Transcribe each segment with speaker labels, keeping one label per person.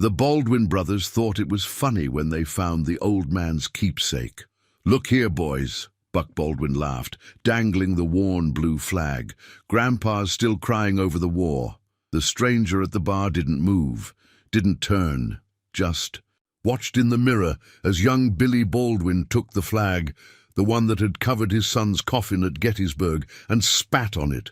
Speaker 1: The Baldwin brothers thought it was funny when they found the old man's keepsake. "Look here, boys," Buck Baldwin laughed, dangling the worn blue flag. "Grandpa's still crying over the war." The stranger at the bar didn't move, didn't turn, just watched in the mirror as young Billy Baldwin took the flag, the one that had covered his son's coffin at Gettysburg, and spat on it.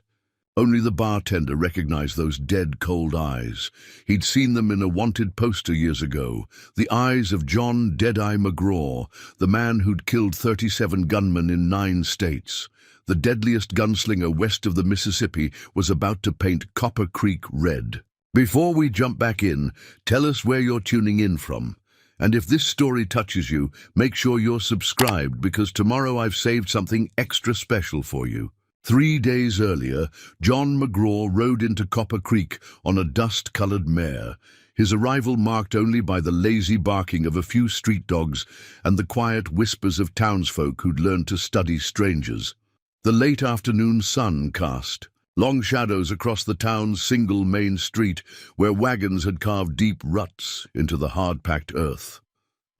Speaker 1: Only the bartender recognized those dead, cold eyes. He'd seen them in a wanted poster years ago. The eyes of John Deadeye McGraw, the man who'd killed 37 gunmen in 9 states. The deadliest gunslinger west of the Mississippi was about to paint Copper Creek red. Before we jump back in, tell us where you're tuning in from. And if this story touches you, make sure you're subscribed, because tomorrow I've saved something extra special for you. 3 days earlier, John McGraw rode into Copper Creek on a dust-colored mare, his arrival marked only by the lazy barking of a few street dogs and the quiet whispers of townsfolk who'd learned to study strangers. The late afternoon sun cast long shadows across the town's single main street, where wagons had carved deep ruts into the hard-packed earth.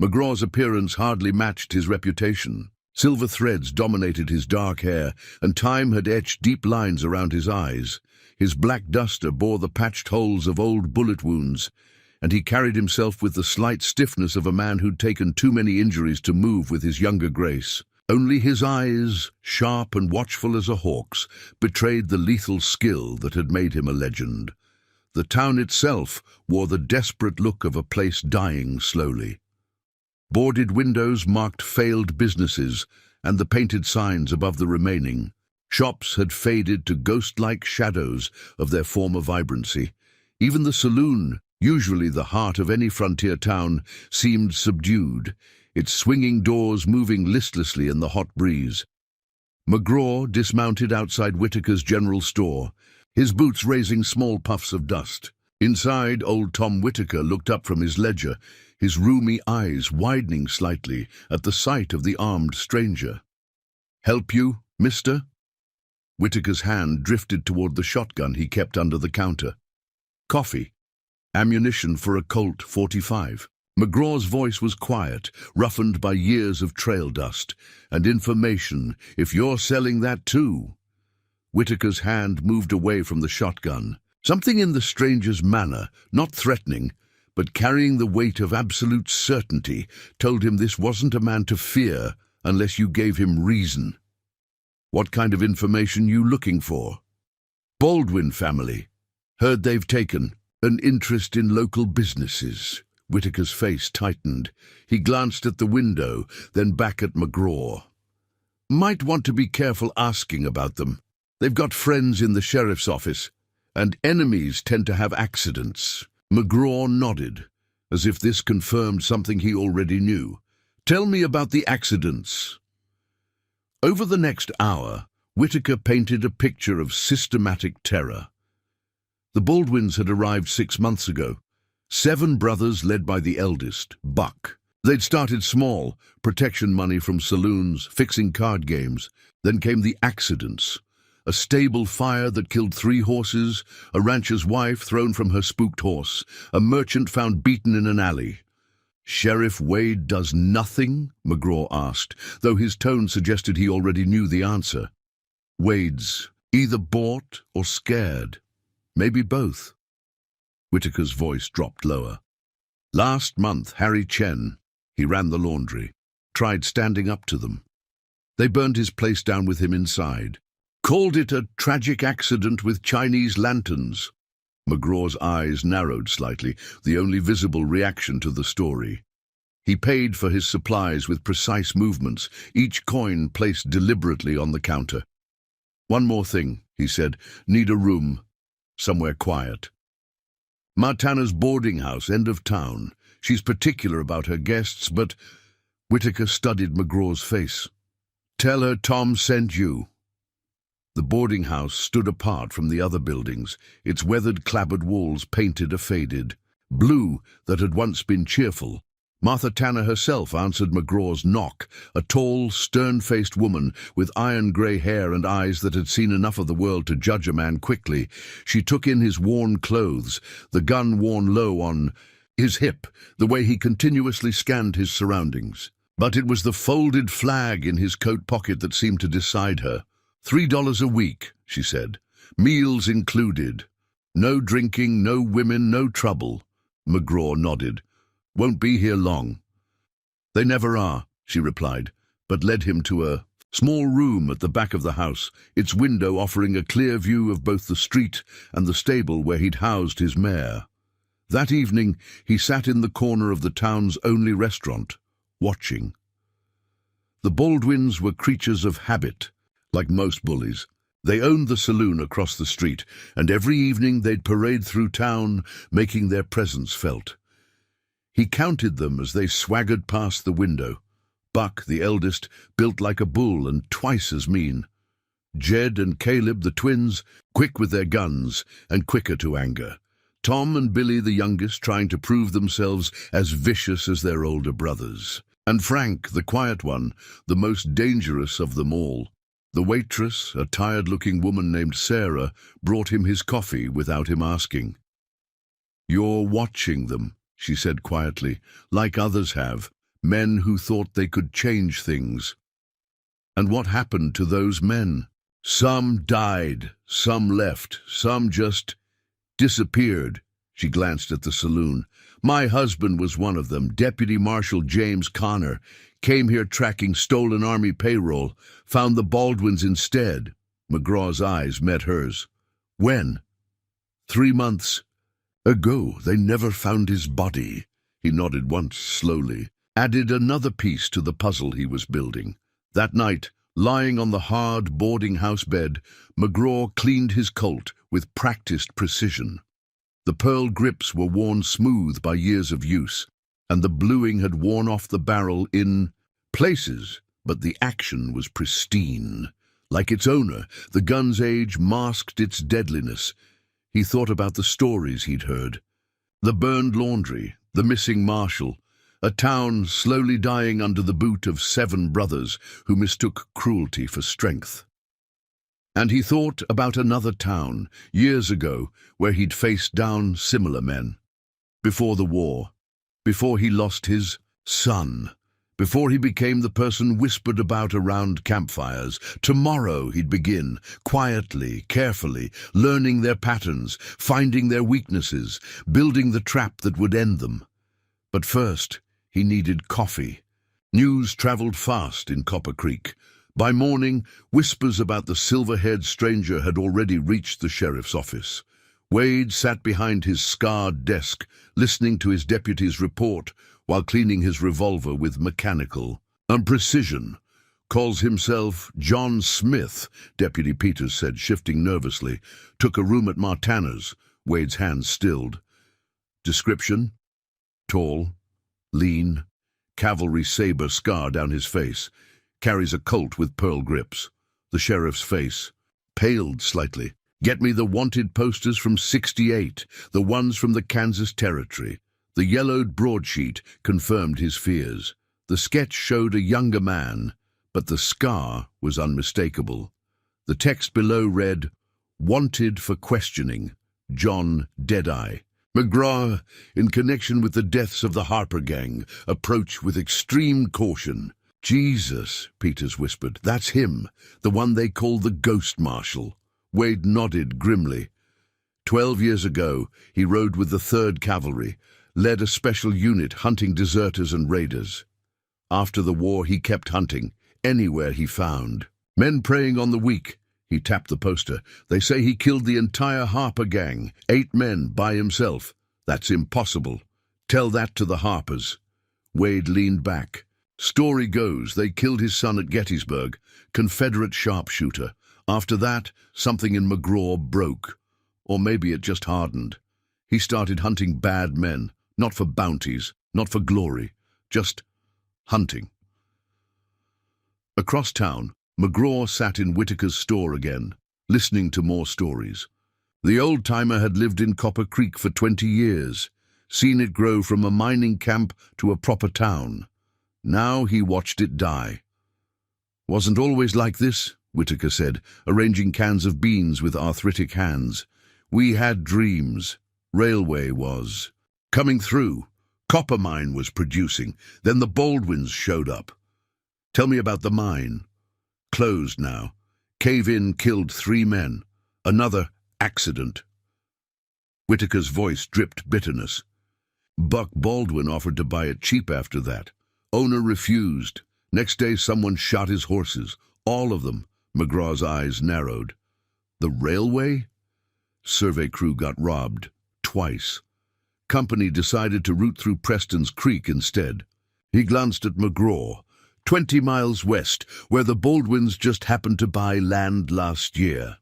Speaker 1: McGraw's appearance hardly matched his reputation. Silver threads dominated his dark hair, and time had etched deep lines around his eyes. His black duster bore the patched holes of old bullet wounds, and he carried himself with the slight stiffness of a man who'd taken too many injuries to move with his younger grace. Only his eyes, sharp and watchful as a hawk's, betrayed the lethal skill that had made him a legend. The town itself wore the desperate look of a place dying slowly. Boarded windows marked failed businesses, and the painted signs above the remaining shops had faded to ghost-like shadows of their former vibrancy. Even the saloon, usually the heart of any frontier town, seemed subdued, its swinging doors moving listlessly in the hot breeze. McGraw dismounted outside Whitaker's general store, his boots raising small puffs of dust. Inside, old Tom Whitaker looked up from his ledger, his roomy eyes widening slightly at the sight of the armed stranger. "Help you, mister?" Whitaker's hand drifted toward the shotgun he kept under the counter. "Coffee. Ammunition for a Colt .45. McGraw's voice was quiet, roughened by years of trail dust. "And information, if you're selling that too." Whitaker's hand moved away from the shotgun. Something in the stranger's manner, not threatening, but carrying the weight of absolute certainty, told him this wasn't a man to fear unless you gave him reason. "What kind of information you looking for?" "Baldwin family. Heard they've taken an interest in local businesses." Whitaker's face tightened. He glanced at the window, then back at McGraw. "Might want to be careful asking about them. They've got friends in the sheriff's office, and enemies tend to have accidents." McGraw nodded, as if this confirmed something he already knew. "Tell me about the accidents." Over the next hour, Whitaker painted a picture of systematic terror. The Baldwins had arrived 6 months ago. 7 brothers led by the eldest, Buck. They'd started small, protection money from saloons, fixing card games. Then came the accidents. A stable fire that killed 3 horses, a rancher's wife thrown from her spooked horse, a merchant found beaten in an alley. "Sheriff Wade does nothing?" McGraw asked, though his tone suggested he already knew the answer. "Wade's either bought or scared. Maybe both." Whitaker's voice dropped lower. "Last month, Harry Chen, he ran the laundry, tried standing up to them. They burned his place down with him inside. Called it a tragic accident with Chinese lanterns." McGraw's eyes narrowed slightly, the only visible reaction to the story. He paid for his supplies with precise movements, each coin placed deliberately on the counter. "One more thing," he said. "Need a room. Somewhere quiet. Martana's boarding house, end of town. She's particular about her guests, but—" Whitaker studied McGraw's face. "Tell her Tom sent you." The boarding house stood apart from the other buildings, its weathered, clapboard walls painted a faded blue that had once been cheerful. Martha Tanner herself answered McGraw's knock, a tall, stern-faced woman with iron-grey hair and eyes that had seen enough of the world to judge a man quickly. She took in his worn clothes, the gun worn low on his hip, the way he continuously scanned his surroundings. But it was the folded flag in his coat pocket that seemed to decide her. $3 a week, she said. Meals included. No drinking, no women, no trouble. McGraw nodded. Won't be here long. They never are, she replied, but led him to a small room at the back of the house, its window offering a clear view of both the street and the stable where he'd housed his mare. That evening, he sat in the corner of the town's only restaurant, watching. The Baldwins were creatures of habit, like most bullies. They owned the saloon across the street, and every evening they'd parade through town, making their presence felt. He counted them as they swaggered past the window. Buck, the eldest, built like a bull and twice as mean. Jed and Caleb, the twins, quick with their guns and quicker to anger. Tom and Billy, the youngest, trying to prove themselves as vicious as their older brothers. And Frank, the quiet one, the most dangerous of them all. The waitress, a tired-looking woman named Sarah, brought him his coffee without him asking. "You're watching them," she said quietly, "like others have, men who thought they could change things. And what happened to those men? Some died, some left, some just disappeared." She glanced at the saloon. "My husband was one of them, Deputy Marshal James Connor. Came here tracking stolen army payroll, found the Baldwins instead." McGraw's eyes met hers. "When?" 3 months ago. They never found his body." He nodded once, slowly, added another piece to the puzzle he was building. That night, lying on the hard boarding house bed, McGraw cleaned his Colt with practiced precision. The pearl grips were worn smooth by years of use, and the bluing had worn off the barrel in places, but the action was pristine. Like its owner, the gun's age masked its deadliness. He thought about the stories he'd heard. The burned laundry, the missing marshal, a town slowly dying under the boot of 7 brothers who mistook cruelty for strength. And he thought about another town, years ago, where he'd faced down similar men. Before the war, before he lost his son, before he became the person whispered about around campfires. Tomorrow he'd begin, quietly, carefully, learning their patterns, finding their weaknesses, building the trap that would end them. But first, he needed coffee. News traveled fast in Copper Creek. By morning, whispers about the silver-haired stranger had already reached the sheriff's office. Wade sat behind his scarred desk, listening to his deputy's report while cleaning his revolver with mechanical precision. "Calls himself John Smith," Deputy Peters said, shifting nervously. "Took a room at Martana's." Wade's hands stilled. "Description?" "Tall, lean, cavalry saber scar down his face. Carries a Colt with pearl grips." The sheriff's face paled slightly. "Get me the wanted posters from '68, the ones from the Kansas Territory." The yellowed broadsheet confirmed his fears. The sketch showed a younger man, but the scar was unmistakable. The text below read, "Wanted for questioning, John Deadeye. McGraw, in connection with the deaths of the Harper gang, approach with extreme caution." "Jesus," Peters whispered. "That's him, the one they call the Ghost Marshal." Wade nodded grimly. 12 years ago, he rode with the 3rd Cavalry, led a special unit hunting deserters and raiders. After the war, he kept hunting, anywhere he found. "Men preying on the weak." He tapped the poster. "They say he killed the entire Harper gang, 8 men by himself." "That's impossible. Tell that to the Harpers." Wade leaned back. "Story goes they killed his son at Gettysburg, Confederate sharpshooter. After that, something in McGraw broke. Or maybe it just hardened. He started hunting bad men, not for bounties, not for glory, just hunting." Across town, McGraw sat in Whitaker's store again, listening to more stories. The old-timer had lived in Copper Creek for 20 years, seen it grow from a mining camp to a proper town. Now he watched it die. "Wasn't always like this," Whitaker said, arranging cans of beans with arthritic hands. "We had dreams. Railway was coming through. Copper mine was producing. Then the Baldwins showed up. Tell me about the mine. Closed now. Cave-in killed 3 men. Another accident. Whitaker's voice dripped bitterness. Buck Baldwin offered to buy it cheap after that. Owner refused. Next day someone shot his horses. All of them. McGraw's eyes narrowed. The railway? Survey crew got robbed. Twice. Company decided to route through Preston's Creek instead. He glanced at McGraw, 20 miles west, where the Baldwins just happened to buy land last year.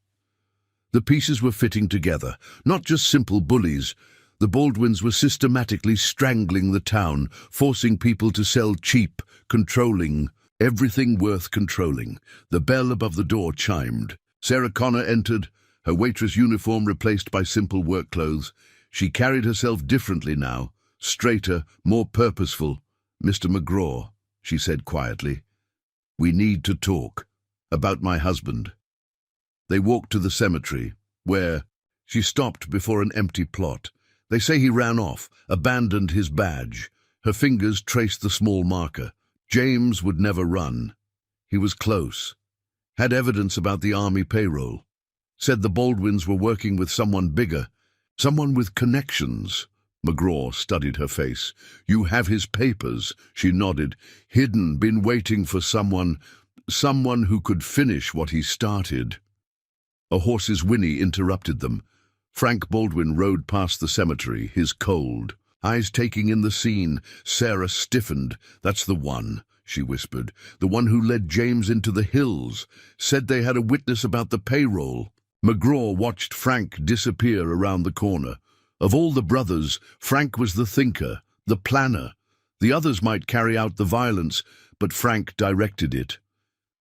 Speaker 1: The pieces were fitting together, not just simple bullies. The Baldwins were systematically strangling the town, forcing people to sell cheap, controlling everything worth controlling. The bell above the door chimed. Sarah Connor entered, her waitress uniform replaced by simple work clothes. She carried herself differently now, straighter, more purposeful. "Mr. McGraw," she said quietly, "we need to talk about my husband." They walked to the cemetery, where she stopped before an empty plot. They say he ran off, abandoned his badge. Her fingers traced the small marker. James would never run. He was close. Had evidence about the army payroll. Said the Baldwins were working with someone bigger, someone with connections. McGraw studied her face. "You have his papers," she nodded. "Hidden, been waiting for someone who could finish what he started." A horse's whinny interrupted them. Frank Baldwin rode past the cemetery, his cold, eyes taking in the scene. Sarah stiffened. "That's the one," she whispered. "The one who led James into the hills. Said they had a witness about the payroll." McGraw watched Frank disappear around the corner. Of all the brothers, Frank was the thinker, the planner. The others might carry out the violence, but Frank directed it.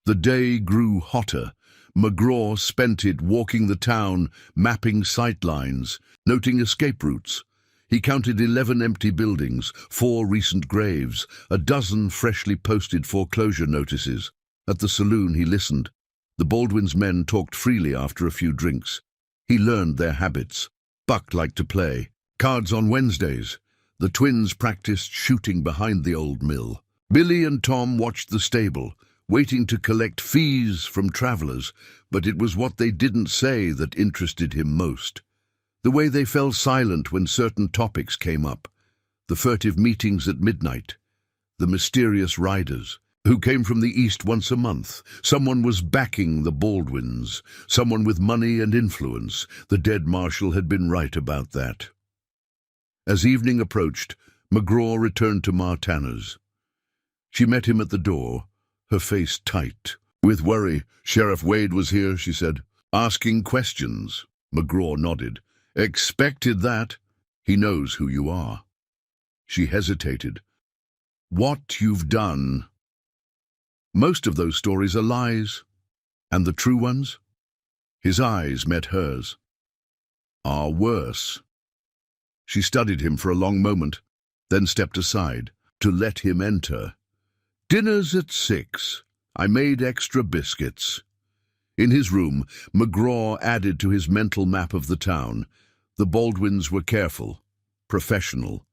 Speaker 1: The day grew hotter. McGraw spent it walking the town, mapping sightlines, noting escape routes. He counted 11 empty buildings, 4 recent graves, a dozen freshly posted foreclosure notices. At the saloon he listened. The Baldwin's men talked freely after a few drinks. He learned their habits. Buck liked to play. Cards on Wednesdays. The twins practiced shooting behind the old mill. Billy and Tom watched the stable, waiting to collect fees from travelers, but it was what they didn't say that interested him most. The way they fell silent when certain topics came up. The furtive meetings at midnight. The mysterious riders, who came from the east once a month. Someone was backing the Baldwins, someone with money and influence. The dead marshal had been right about that. As evening approached, McGraw returned to Ma Tanner's. She met him at the door, her face tight. With worry, "Sheriff Wade was here," she said. "Asking questions." McGraw nodded. "Expected that. He knows who you are." She hesitated. "What you've done?" "Most of those stories are lies. And the true ones?" His eyes met hers. "Are worse." She studied him for a long moment, then stepped aside to let him enter. "Dinner's at 6. I made extra biscuits." In his room, McGraw added to his mental map of the town. The Baldwins were careful, professional,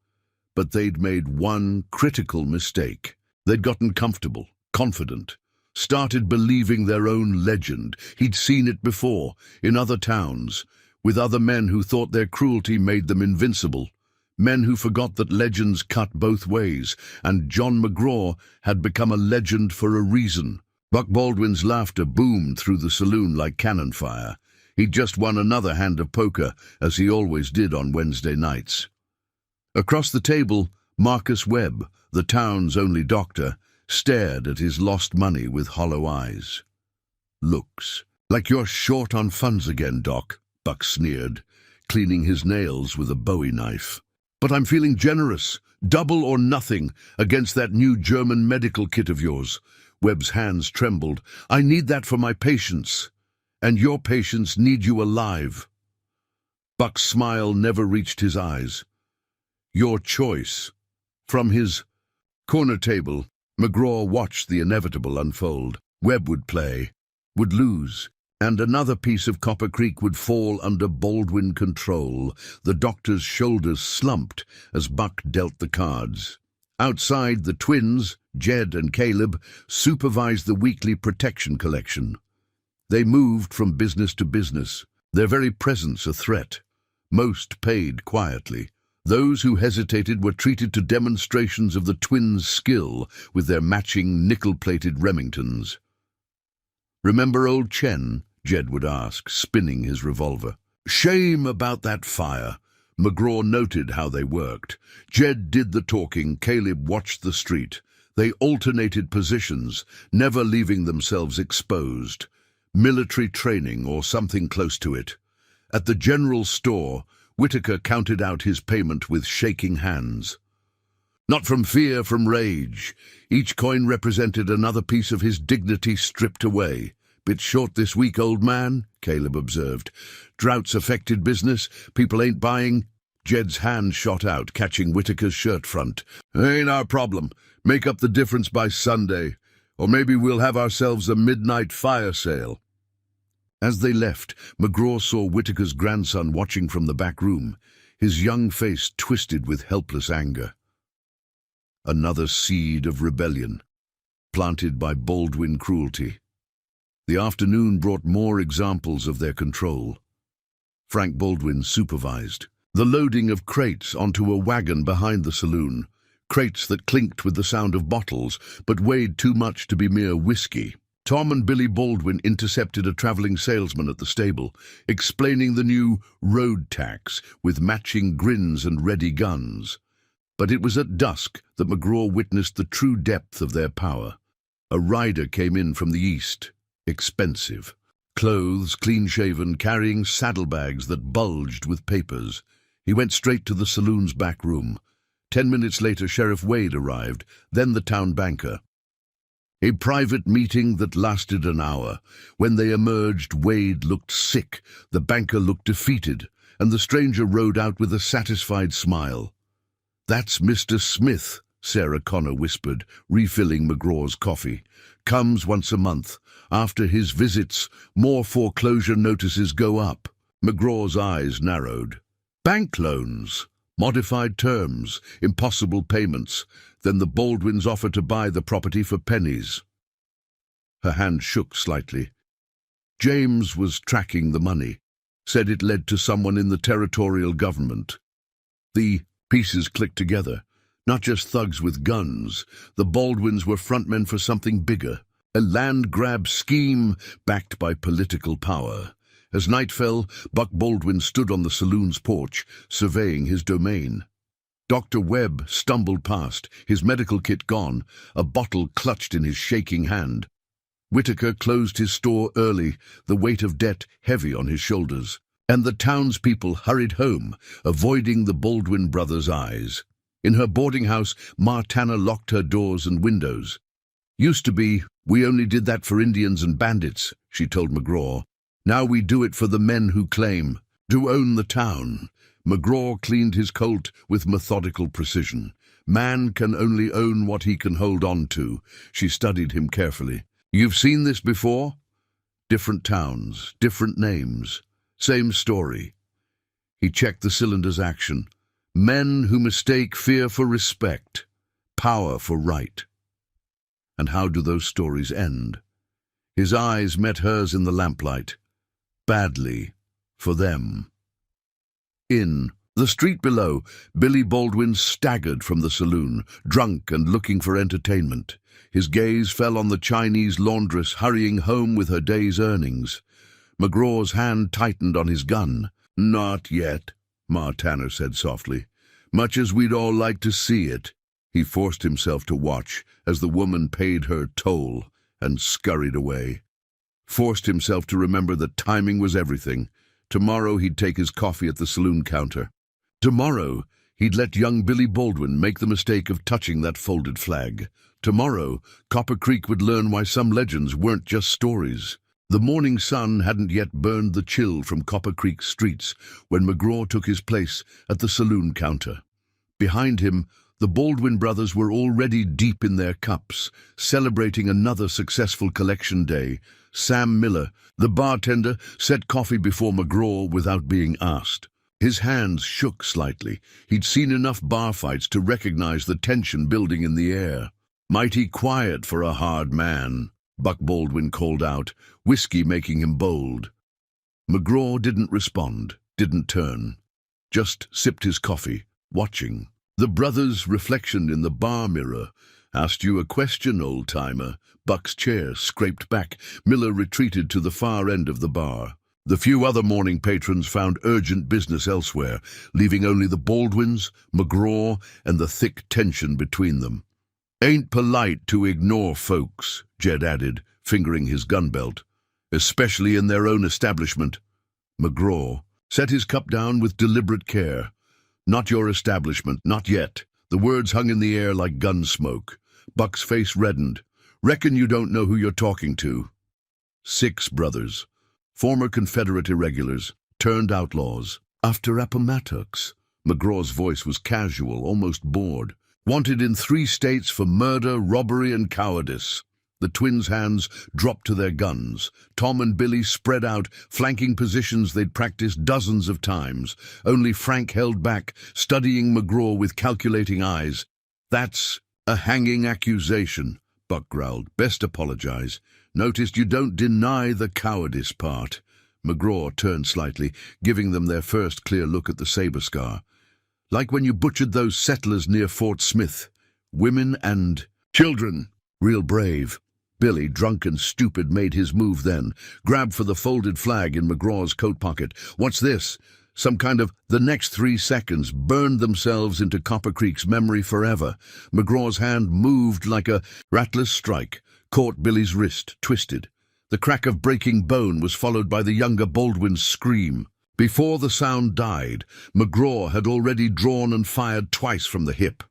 Speaker 1: but they'd made one critical mistake. They'd gotten comfortable, confident, started believing their own legend. He'd seen it before, in other towns, with other men who thought their cruelty made them invincible. Men who forgot that legends cut both ways, and John McGraw had become a legend for a reason. Buck Baldwin's laughter boomed through the saloon like cannon fire. He'd just won another hand of poker, as he always did on Wednesday nights. Across the table, Marcus Webb, the town's only doctor, stared at his lost money with hollow eyes. "Looks like you're short on funds again, Doc," Buck sneered, cleaning his nails with a Bowie knife. "But I'm feeling generous, double or nothing, against that new German medical kit of yours." Webb's hands trembled. "I need that for my patients, and your patients need you alive." Buck's smile never reached his eyes. "Your choice." From his corner table, McGraw watched the inevitable unfold. Webb would play, would lose, And another piece of Copper Creek would fall under Baldwin control. The doctor's shoulders slumped as Buck dealt the cards. Outside, the twins, Jed and Caleb, supervised the weekly protection collection. They moved from business to business, their very presence a threat. Most paid quietly. Those who hesitated were treated to demonstrations of the twins' skill with their matching nickel-plated Remingtons. "Remember old Chen?" Jed would ask, spinning his revolver. "Shame about that fire." McGraw noted how they worked. Jed did the talking, Caleb watched the street. They alternated positions, never leaving themselves exposed. Military training or something close to it. At the general store, Whitaker counted out his payment with shaking hands. Not from fear, from rage. Each coin represented another piece of his dignity stripped away. "Bit short this week, old man," Caleb observed. "Droughts affected business, people ain't buying." Jed's hand shot out, catching Whitaker's shirt front. "Ain't our problem. Make up the difference by Sunday. Or maybe we'll have ourselves a midnight fire sale." As they left, McGraw saw Whitaker's grandson watching from the back room, his young face twisted with helpless anger. Another seed of rebellion, planted by Baldwin cruelty. The afternoon brought more examples of their control. Frank Baldwin supervised the loading of crates onto a wagon behind the saloon, crates that clinked with the sound of bottles but weighed too much to be mere whiskey. Tom and Billy Baldwin intercepted a traveling salesman at the stable, explaining the new road tax with matching grins and ready guns. But it was at dusk that McGraw witnessed the true depth of their power. A rider came in from the east, expensive. Clothes, clean-shaven, carrying saddlebags that bulged with papers. He went straight to the saloon's back room. 10 minutes later, Sheriff Wade arrived, then the town banker. A private meeting that lasted an hour. When they emerged, Wade looked sick, the banker looked defeated, and the stranger rode out with a satisfied smile. "That's Mr. Smith," Sarah Connor whispered, refilling McGraw's coffee. "Comes once a month. After his visits, more foreclosure notices go up." McGraw's eyes narrowed. "Bank loans, modified terms, impossible payments. Then the Baldwins offer to buy the property for pennies." Her hand shook slightly. James was tracking the money, said it led to someone in the territorial government. The pieces clicked together. Not just thugs with guns. The Baldwins were frontmen for something bigger. A land grab scheme backed by political power. As night fell, Buck Baldwin stood on the saloon's porch, surveying his domain. Dr. Webb stumbled past, his medical kit gone, a bottle clutched in his shaking hand. Whitaker closed his store early, the weight of debt heavy on his shoulders, and the townspeople hurried home, avoiding the Baldwin brothers' eyes. In her boarding house, Ma Tanner locked her doors and windows. "Used to be, we only did that for Indians and bandits," she told McGraw. "Now we do it for the men who claim to own the town." McGraw cleaned his Colt with methodical precision. "Man can only own what he can hold on to." She studied him carefully. "You've seen this before?" Different towns, different names, same story. He checked the cylinder's action. Men who mistake fear for respect, power for right. And how do those stories end? His eyes met hers in the lamplight. Badly, for them. In the street below, Billy Baldwin staggered from the saloon, drunk and looking for entertainment. His gaze fell on the Chinese laundress hurrying home with her day's earnings. McGraw's hand tightened on his gun. "Not yet," Ma Tanner said softly. "Much as we'd all like to see it." He forced himself to watch as the woman paid her toll and scurried away. Forced himself to remember that timing was everything. Tomorrow he'd take his coffee at the saloon counter. Tomorrow he'd let young Billy Baldwin make the mistake of touching that folded flag. Tomorrow Copper Creek would learn why some legends weren't just stories. The morning sun hadn't yet burned the chill from Copper Creek's streets when McGraw took his place at the saloon counter. Behind him, The Baldwin brothers were already deep in their cups, celebrating another successful collection day. Sam Miller, the bartender, set coffee before McGraw without being asked. His hands shook slightly. He'd seen enough bar fights to recognize the tension building in the air. "Mighty quiet for a hard man," Buck Baldwin called out, whiskey making him bold. McGraw didn't respond, didn't turn, just sipped his coffee, watching. The brothers' reflection in the bar mirror. "Asked you a question, old-timer." Buck's chair scraped back. Miller retreated to the far end of the bar. The few other morning patrons found urgent business elsewhere, leaving only the Baldwins, McGraw, and the thick tension between them. "Ain't polite to ignore folks," Jed added, fingering his gun belt, "especially in their own establishment." McGraw set his cup down with deliberate care. "Not your establishment, not yet." The words hung in the air like gun smoke. Buck's face reddened. "Reckon you don't know who you're talking to." 6 brothers. Former Confederate irregulars, turned outlaws. "After Appomattox." McGraw's voice was casual, almost bored. "Wanted in 3 states for murder, robbery, and cowardice." The twins' hands dropped to their guns. Tom and Billy spread out, flanking positions they'd practiced dozens of times. Only Frank held back, studying McGraw with calculating eyes. "That's a hanging accusation," Buck growled. "Best apologize. Noticed you don't deny the cowardice part." McGraw turned slightly, giving them their first clear look at the saber scar. "Like when you butchered those settlers near Fort Smith. Women and children. Real brave." Billy, drunk and stupid, made his move then, grabbed for the folded flag in McGraw's coat pocket. "What's this?" Some kind of the next 3 seconds burned themselves into Copper Creek's memory forever. McGraw's hand moved like a ratless strike, caught Billy's wrist, twisted. The crack of breaking bone was followed by the younger Baldwin's scream. Before the sound died, McGraw had already drawn and fired twice from the hip.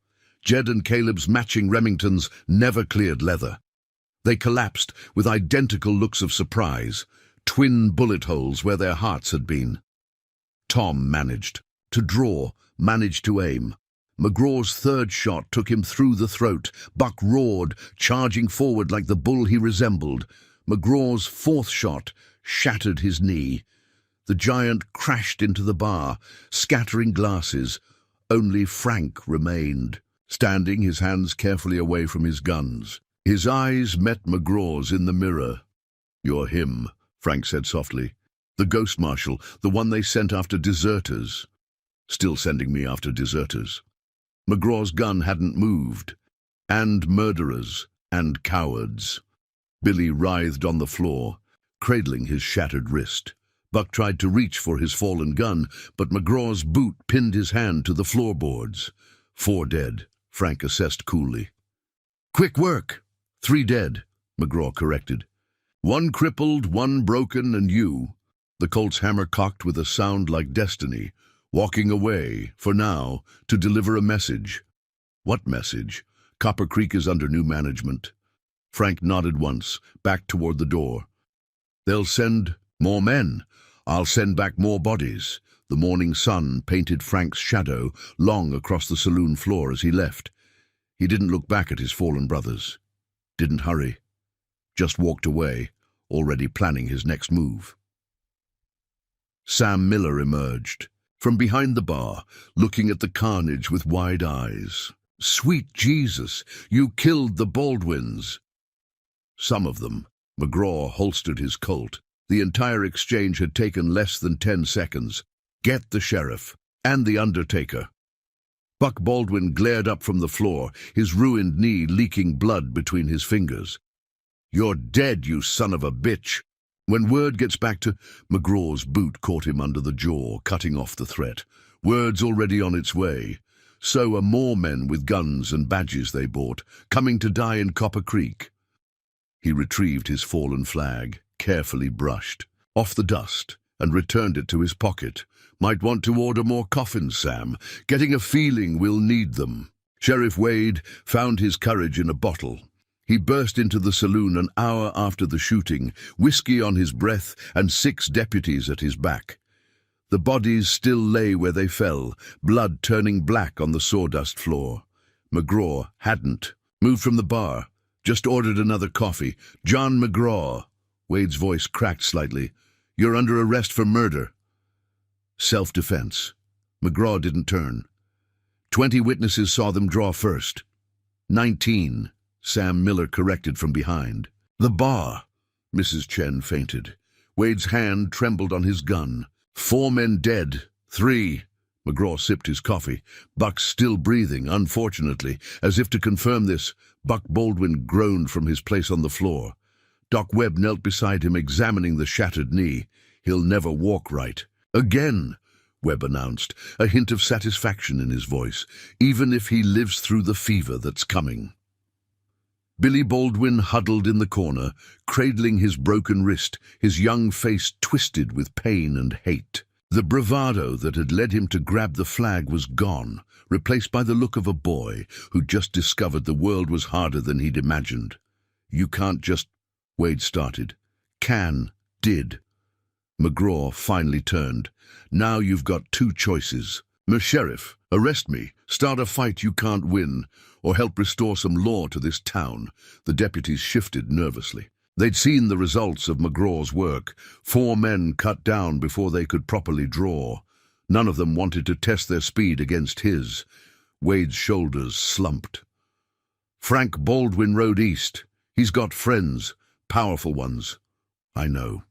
Speaker 1: Jed and Caleb's matching Remingtons never cleared leather. They collapsed with identical looks of surprise, twin bullet holes where their hearts had been. Tom managed to draw, managed to aim. McGraw's 3rd shot took him through the throat. Buck roared, charging forward like the bull he resembled. McGraw's 4th shot shattered his knee. The giant crashed into the bar, scattering glasses. Only Frank remained, standing, his hands carefully away from his guns. His eyes met McGraw's in the mirror. "You're him," Frank said softly. "The Ghost Marshal, the one they sent after deserters. Still sending me after deserters." McGraw's gun hadn't moved. "And murderers, and cowards." Billy writhed on the floor, cradling his shattered wrist. Buck tried to reach for his fallen gun, but McGraw's boot pinned his hand to the floorboards. 4 dead, Frank assessed coolly. "Quick work." 3 dead, McGraw corrected. 1 crippled, 1 broken, and you. The Colt's hammer cocked with a sound like destiny, walking away, for now, to deliver a message. "What message?" "Copper Creek is under new management." Frank nodded once, back toward the door. "They'll send more men. I'll send back more bodies." The morning sun painted Frank's shadow long across the saloon floor as he left. He didn't look back at his fallen brothers. Didn't hurry. Just walked away, already planning his next move. Sam Miller emerged from behind the bar, looking at the carnage with wide eyes. "Sweet Jesus, you killed the Baldwins." "Some of them." McGraw holstered his Colt. The entire exchange had taken less than 10 seconds. "Get the sheriff and the undertaker." Buck Baldwin glared up from the floor, his ruined knee leaking blood between his fingers. "You're dead, you son of a bitch." When word gets back to... McGraw's boot caught him under the jaw, cutting off the threat. Word's already on its way. So are more men with guns and badges they bought, coming to die in Copper Creek. He retrieved his fallen flag, carefully brushed off the dust, and returned it to his pocket. "Might want to order more coffins, Sam. Getting a feeling we'll need them." Sheriff Wade found his courage in a bottle. He burst into the saloon an hour after the shooting, whiskey on his breath and 6 deputies at his back. The bodies still lay where they fell, blood turning black on the sawdust floor. McGraw hadn't. Moved from the bar. Just ordered another coffee. John McGraw. Wade's voice cracked slightly. You're under arrest for murder. Self-defense. McGraw didn't turn. 20 witnesses saw them draw first. 19. Sam Miller corrected from behind. The bar. Mrs. Chen fainted. Wade's hand trembled on his gun. 4 men dead. 3. McGraw sipped his coffee. Buck still breathing, unfortunately. As if to confirm this, Buck Baldwin groaned from his place on the floor. Doc Webb knelt beside him, examining the shattered knee. He'll never walk right. Again, Webb announced, a hint of satisfaction in his voice, even if he lives through the fever that's coming. Billy Baldwin huddled in the corner, cradling his broken wrist, his young face twisted with pain and hate. The bravado that had led him to grab the flag was gone, replaced by the look of a boy who'd just discovered the world was harder than he'd imagined. You can't just... Wade started. Did. McGraw finally turned. Now you've got 2 choices. Sheriff, arrest me, start a fight you can't win, or help restore some law to this town. The deputies shifted nervously. They'd seen the results of McGraw's work. 4 men cut down before they could properly draw. None of them wanted to test their speed against his. Wade's shoulders slumped. Frank Baldwin rode east. He's got friends, powerful ones. I know.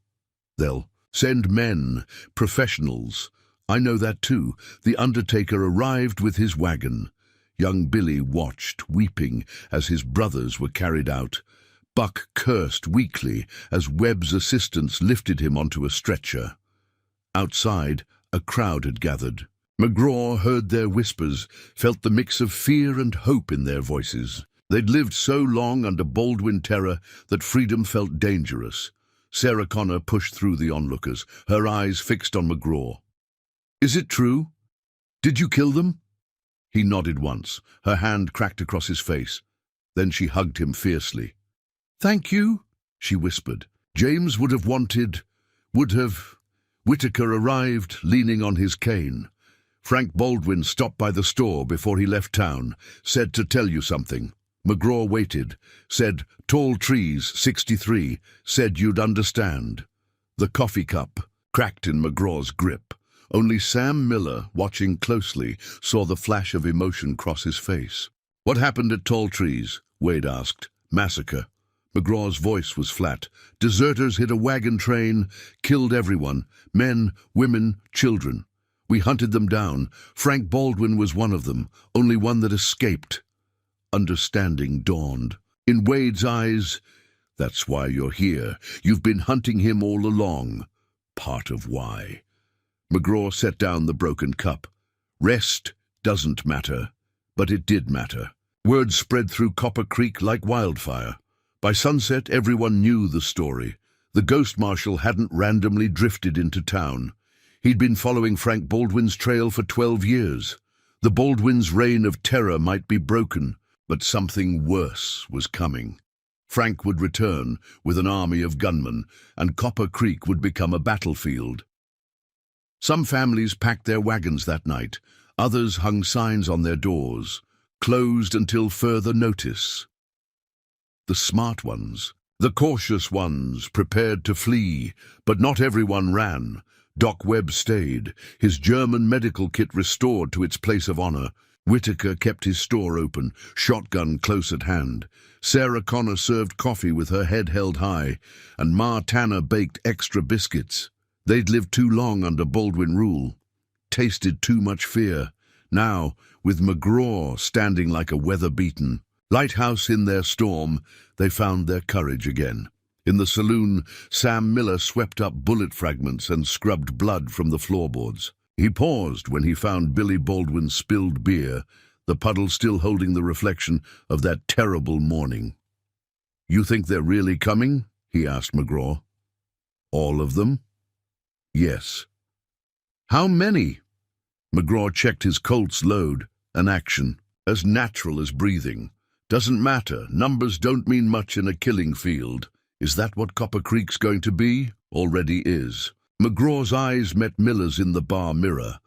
Speaker 1: They'll send men, professionals. I know that too. The undertaker arrived with his wagon. Young Billy watched, weeping, as his brothers were carried out. Buck cursed weakly as Webb's assistants lifted him onto a stretcher. Outside, a crowd had gathered. McGraw heard their whispers, felt the mix of fear and hope in their voices. They'd lived so long under Baldwin terror that freedom felt dangerous. Sarah Connor pushed through the onlookers, her eyes fixed on McGraw. Is it true? Did you kill them? He nodded once, her hand cracked across his face. Then she hugged him fiercely. Thank you, she whispered. James would have... Whitaker arrived, leaning on his cane. Frank Baldwin stopped by the store before he left town, said to tell you something. McGraw waited, said, Tall trees, 63, said you'd understand. The coffee cup cracked in McGraw's grip. Only Sam Miller, watching closely, saw the flash of emotion cross his face. What happened at Tall Trees? Wade asked. Massacre. McGraw's voice was flat. Deserters hit a wagon train, killed everyone, men, women, children. We hunted them down. Frank Baldwin was one of them, only one that escaped. Understanding dawned. In Wade's eyes, that's why you're here. You've been hunting him all along. Part of why. McGraw set down the broken cup. Rest doesn't matter, but it did matter. Word spread through Copper Creek like wildfire. By sunset, everyone knew the story. The ghost marshal hadn't randomly drifted into town. He'd been following Frank Baldwin's trail for 12 years. The Baldwin's reign of terror might be broken, but something worse was coming. Frank would return with an army of gunmen, and Copper Creek would become a battlefield. Some families packed their wagons that night. Others hung signs on their doors, closed until further notice. The smart ones, the cautious ones, prepared to flee, but not everyone ran. Doc Webb stayed, his German medical kit restored to its place of honor. Whitaker kept his store open, shotgun close at hand. Sarah Connor served coffee with her head held high, and Ma Tanner baked extra biscuits. They'd lived too long under Baldwin rule, tasted too much fear. Now, with McGraw standing like a weather-beaten lighthouse in their storm, they found their courage again. In the saloon, Sam Miller swept up bullet fragments and scrubbed blood from the floorboards. He paused when he found Billy Baldwin's spilled beer, the puddle still holding the reflection of that terrible morning. You think they're really coming? He asked McGraw. All of them? Yes. How many? McGraw checked his Colt's load, an action, as natural as breathing. Doesn't matter, numbers don't mean much in a killing field. Is that what Copper Creek's going to be? Already is. McGraw's eyes met Miller's in the bar mirror.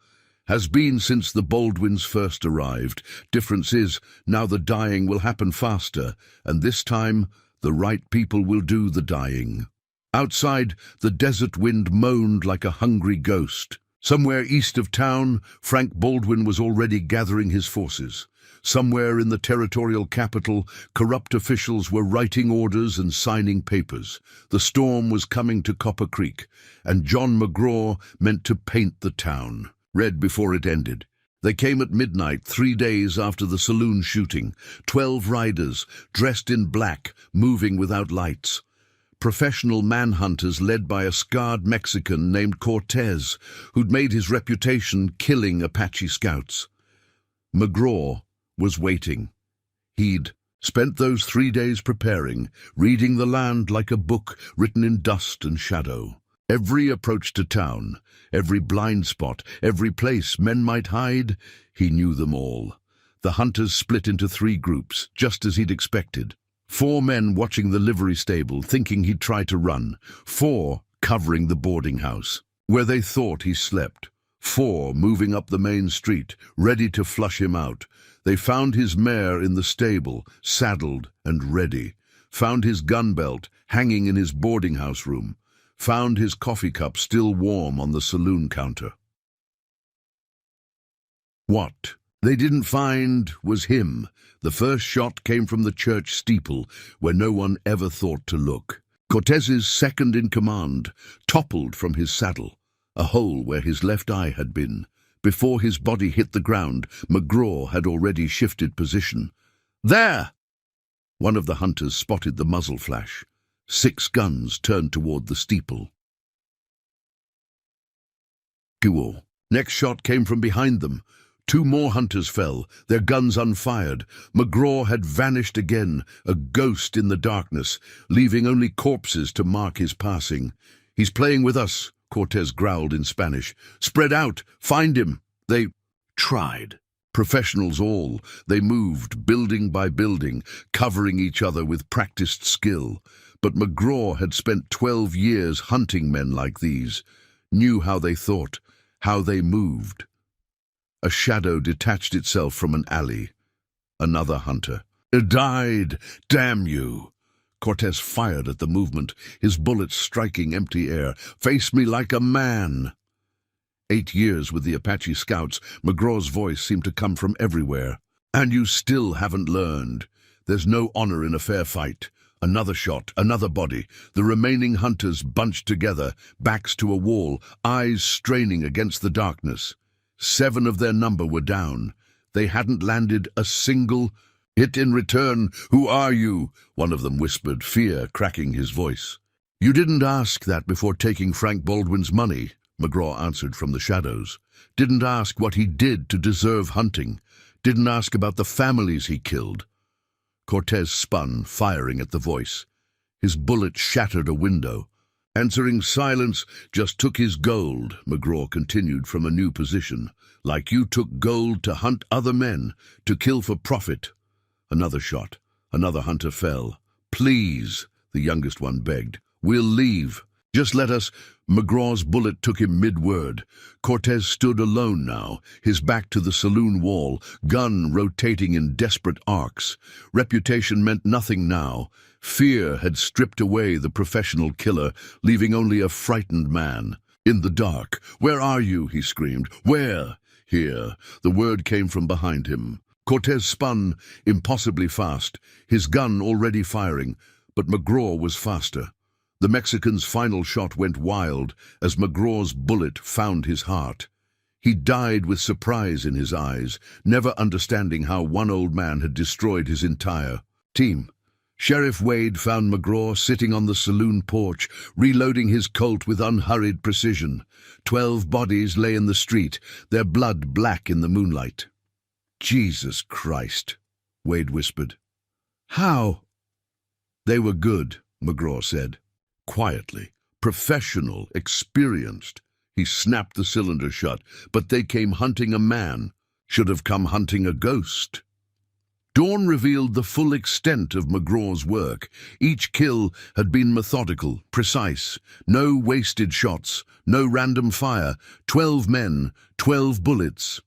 Speaker 1: Has been since the Baldwins first arrived. Difference is, now the dying will happen faster, and this time the right people will do the dying. Outside, the desert wind moaned like a hungry ghost. Somewhere east of town, Frank Baldwin was already gathering his forces. Somewhere in the territorial capital, corrupt officials were writing orders and signing papers. The storm was coming to Copper Creek, and John McGraw meant to paint the town red before it ended. They came at midnight, 3 days after the saloon shooting. 12 riders, dressed in black, moving without lights. Professional manhunters led by a scarred Mexican named Cortez, who'd made his reputation killing Apache scouts. McGraw was waiting. He'd spent those 3 days preparing, reading the land like a book written in dust and shadow. Every approach to town, every blind spot, every place men might hide, he knew them all. The hunters split into 3 groups, just as he'd expected. 4 men watching the livery stable, thinking he'd try to run. 4 covering the boarding house, where they thought he slept. 4 moving up the main street, ready to flush him out. They found his mare in the stable, saddled and ready. Found his gun belt hanging in his boarding house room. Found his coffee cup still warm on the saloon counter. What they didn't find was him. The first shot came from the church steeple, where no one ever thought to look. Cortez's second in command toppled from his saddle, a hole where his left eye had been. Before his body hit the ground, McGraw had already shifted position. There! One of the hunters spotted the muzzle flash. 6 guns turned toward the steeple. Duo. Next shot came from behind them. 2 more hunters fell, their guns unfired. McGraw had vanished again, a ghost in the darkness, leaving only corpses to mark his passing. He's playing with us, Cortez growled in Spanish. Spread out, find him. They tried. Professionals all, they moved, building by building, covering each other with practiced skill. But McGraw had spent 12 years hunting men like these, knew how they thought, how they moved. A shadow detached itself from an alley. Another hunter. Died, damn you! Cortez fired at the movement, his bullets striking empty air. Face me like a man! 8 years with the Apache scouts, McGraw's voice seemed to come from everywhere. And you still haven't learned. There's no honor in a fair fight. Another shot, another body. The remaining hunters bunched together, backs to a wall, eyes straining against the darkness. 7 of their number were down. They hadn't landed a single hit in return. Who are you? One of them whispered, fear cracking his voice. You didn't ask that before taking Frank Baldwin's money, McGraw answered from the shadows. Didn't ask what he did to deserve hunting. Didn't ask about the families he killed. Cortez spun, firing at the voice. His bullet shattered a window. Answering silence just took his gold, McGraw continued from a new position. Like you took gold to hunt other men, to kill for profit. Another shot. Another hunter fell. Please, the youngest one begged. We'll leave. Just let us. McGraw's bullet took him mid-word. Cortez stood alone now, his back to the saloon wall, gun rotating in desperate arcs. Reputation meant nothing now. Fear had stripped away the professional killer, leaving only a frightened man. In the dark. Where are you? He screamed. Where? Here. The word came from behind him. Cortez spun, impossibly fast, his gun already firing, but McGraw was faster. The Mexican's final shot went wild as McGraw's bullet found his heart. He died with surprise in his eyes, never understanding how one old man had destroyed his entire team. Sheriff Wade found McGraw sitting on the saloon porch, reloading his Colt with unhurried precision. 12 bodies lay in the street, their blood black in the moonlight. Jesus Christ, Wade whispered. How? They were good, McGraw said. Quietly, professional, experienced. He snapped the cylinder shut, but they came hunting a man. Should have come hunting a ghost. Dawn revealed the full extent of McGraw's work. Each kill had been methodical, precise. No wasted shots, no random fire. 12 men, 12 bullets.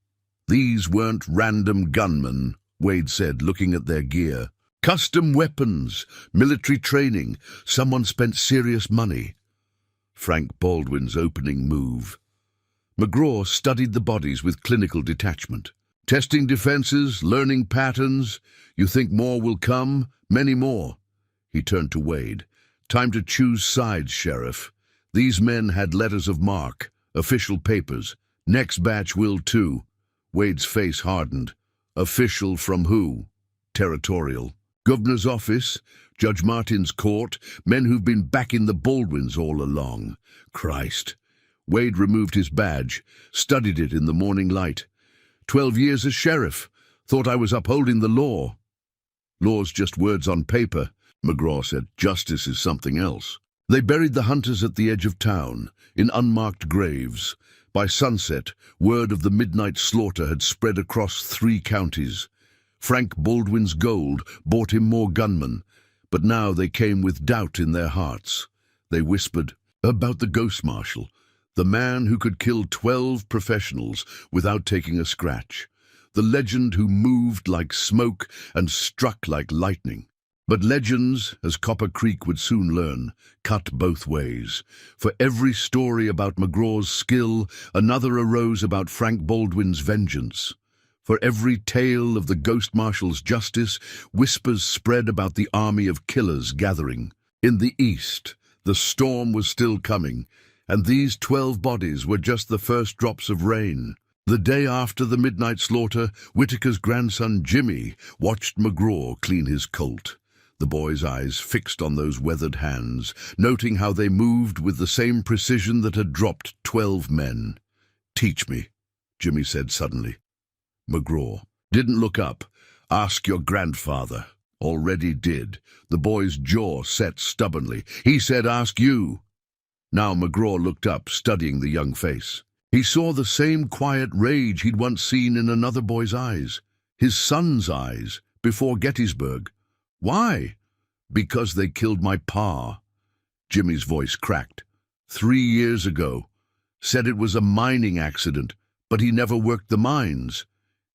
Speaker 1: These weren't random gunmen, Wade said, looking at their gear. Custom weapons, military training. Someone spent serious money. Frank Baldwin's opening move. McGraw studied the bodies with clinical detachment. Testing defenses, learning patterns. You think more will come? Many more. He turned to Wade. Time to choose sides, Sheriff. These men had letters of marque, official papers. Next batch will too. Wade's face hardened. Official from who? Territorial. Governor's office, Judge Martin's court, men who've been backing the Baldwins all along. Christ. Wade removed his badge, studied it in the morning light. 12 years as sheriff. Thought I was upholding the law. Law's just words on paper, McGraw said. Justice is something else. They buried the hunters at the edge of town, in unmarked graves. By sunset, word of the midnight slaughter had spread across 3 counties. Frank Baldwin's gold bought him more gunmen, but now they came with doubt in their hearts. They whispered about the ghost marshal, the man who could kill 12 professionals without taking a scratch, the legend who moved like smoke and struck like lightning. But legends, as Copper Creek would soon learn, cut both ways. For every story about McGraw's skill, another arose about Frank Baldwin's vengeance. For every tale of the ghost marshal's justice, whispers spread about the army of killers gathering. In the east, the storm was still coming, and these 12 bodies were just the first drops of rain. The day after the midnight slaughter, Whitaker's grandson Jimmy watched McGraw clean his Colt. The boy's eyes fixed on those weathered hands, noting how they moved with the same precision that had dropped 12 men. "Teach me," Jimmy said suddenly. McGraw didn't look up. "Ask your grandfather." Already did. The boy's jaw set stubbornly. He said, "Ask you." Now McGraw looked up, studying the young face. He saw the same quiet rage he'd once seen in another boy's eyes. His son's eyes, before Gettysburg. "Why?" "Because they killed my pa." Jimmy's voice cracked. 3 years ago. Said it was a mining accident, but he never worked the mines.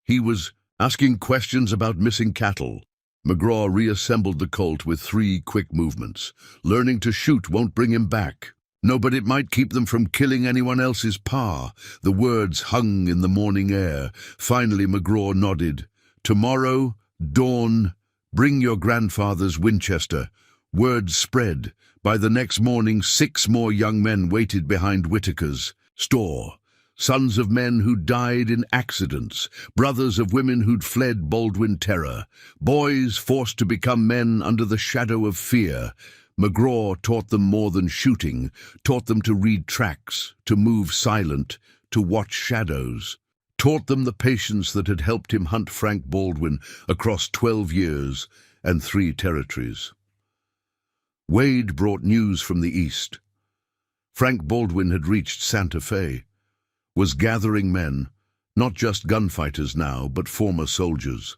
Speaker 1: He was asking questions about missing cattle. McGraw reassembled the Colt with 3 quick movements. "Learning to shoot won't bring him back." "No, but it might keep them from killing anyone else's pa." The words hung in the morning air. Finally McGraw nodded. "Tomorrow, dawn, bring your grandfather's Winchester." Word spread. By the next morning, 6 more young men waited behind Whitaker's store. Sons of men who'd died in accidents, brothers of women who'd fled Baldwin terror, boys forced to become men under the shadow of fear. McGraw taught them more than shooting, taught them to read tracks, to move silent, to watch shadows. Taught them the patience that had helped him hunt Frank Baldwin across 12 years and 3 territories. Wade brought news from the east. Frank Baldwin had reached Santa Fe, was gathering men, not just gunfighters now, but former soldiers.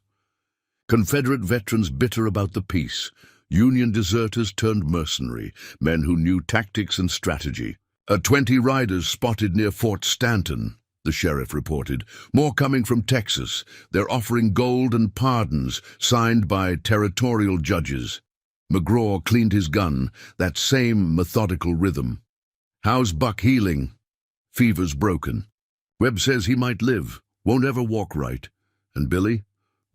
Speaker 1: Confederate veterans bitter about the peace, Union deserters turned mercenary, men who knew tactics and strategy. 20 riders spotted near Fort Stanton, the sheriff reported. More coming from Texas. They're offering gold and pardons, signed by territorial judges. McGraw cleaned his gun, that same methodical rhythm. "How's Buck healing?" "Fever's broken. Webb says he might live, won't ever walk right. And Billy?"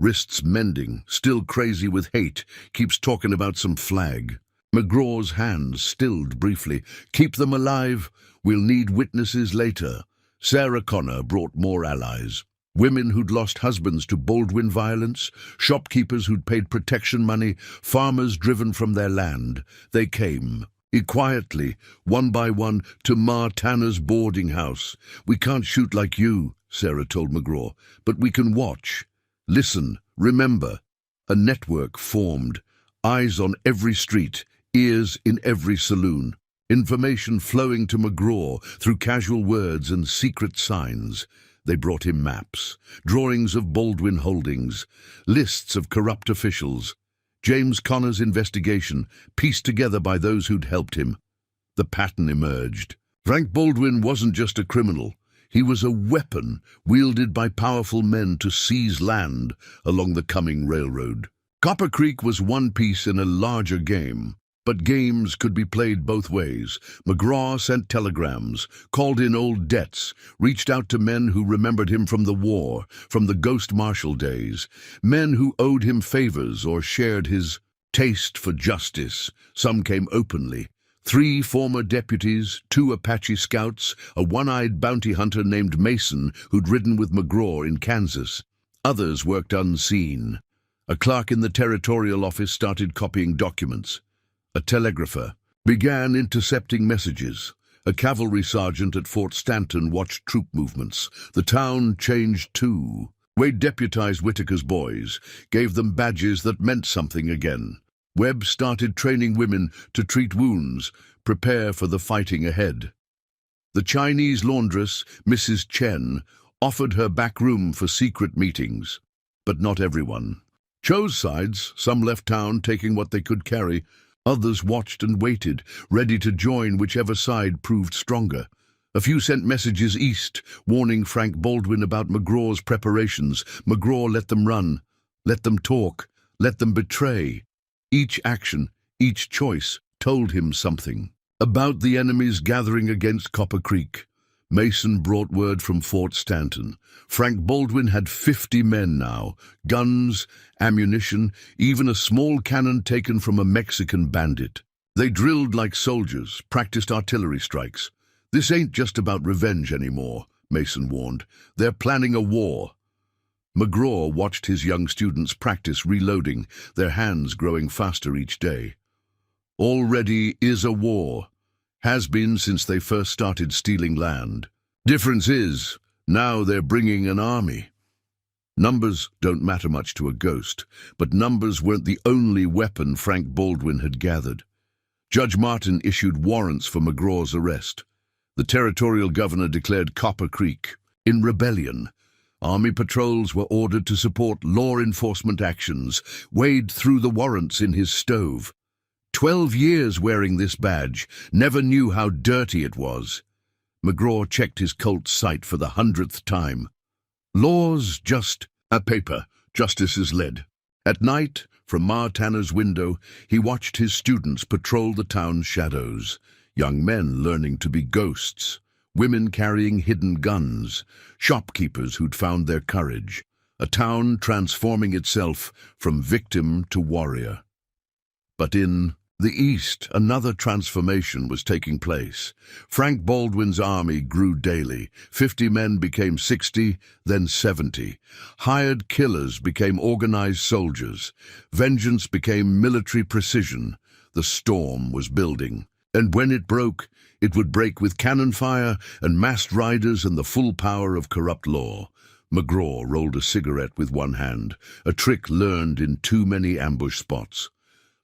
Speaker 1: "Wrists mending, still crazy with hate, keeps talking about some flag." McGraw's hands stilled briefly. "Keep them alive. We'll need witnesses later." Sarah Connor brought more allies. Women who'd lost husbands to Baldwin violence, shopkeepers who'd paid protection money, farmers driven from their land. They came, quietly, one by one, to Ma Tanner's boarding house. "We can't shoot like you," Sarah told McGraw, "but we can watch. Listen, remember." A network formed, eyes on every street, ears in every saloon. Information flowing to McGraw through casual words and secret signs. They brought him maps, drawings of Baldwin holdings, lists of corrupt officials. James Connor's investigation, pieced together by those who'd helped him. The pattern emerged. Frank Baldwin wasn't just a criminal. He was a weapon wielded by powerful men to seize land along the coming railroad. Copper Creek was one piece in a larger game. But games could be played both ways. McGraw sent telegrams, called in old debts, reached out to men who remembered him from the war, from the Ghost Marshal days, men who owed him favors or shared his taste for justice. Some came openly. 3 former deputies, 2 Apache scouts, a one-eyed bounty hunter named Mason who'd ridden with McGraw in Kansas. Others worked unseen. A clerk in the territorial office started copying documents. A telegrapher began intercepting messages. A cavalry sergeant at Fort Stanton watched troop movements. The town changed too. Wade deputized Whitaker's boys, gave them badges that meant something again. Webb started training women to treat wounds, prepare for the fighting ahead. The Chinese laundress, Mrs. Chen, offered her back room for secret meetings. But not everyone chose sides. Some left town, taking what they could carry. Others watched and waited, ready to join whichever side proved stronger. A few sent messages east, warning Frank Baldwin about McGraw's preparations. McGraw let them run, let them talk, let them betray. Each action, each choice, told him something. About the enemies gathering against Copper Creek, Mason brought word from Fort Stanton. Frank Baldwin had 50 men now, guns, ammunition, even a small cannon taken from a Mexican bandit. They drilled like soldiers, practiced artillery strikes. This ain't just about revenge anymore, Mason warned. They're planning a war. McGraw watched his young students practice reloading, their hands growing faster each day. Already is a war. Has been since they first started stealing land. Difference is, now they're bringing an army. Numbers don't matter much to a ghost, but numbers weren't the only weapon Frank Baldwin had gathered. Judge Martin issued warrants for McGraw's arrest. The territorial governor declared Copper Creek in rebellion. Army patrols were ordered to support law enforcement actions. Wade threw the warrants in his stove. 12 years wearing this badge, never knew how dirty it was. McGraw checked his Colt's sight for the 100th time. Law's just a paper, justice is led. At night, from Ma Tanner's window, he watched his students patrol the town's shadows. Young men learning to be ghosts, women carrying hidden guns, shopkeepers who'd found their courage. A town transforming itself from victim to warrior. But in the East, another transformation was taking place. Frank Baldwin's army grew daily. 50 men became 60, then 70. Hired killers became organized soldiers. Vengeance became military precision. The storm was building. And when it broke, it would break with cannon fire and masked riders and the full power of corrupt law. McGraw rolled a cigarette with one hand, a trick learned in too many ambush spots.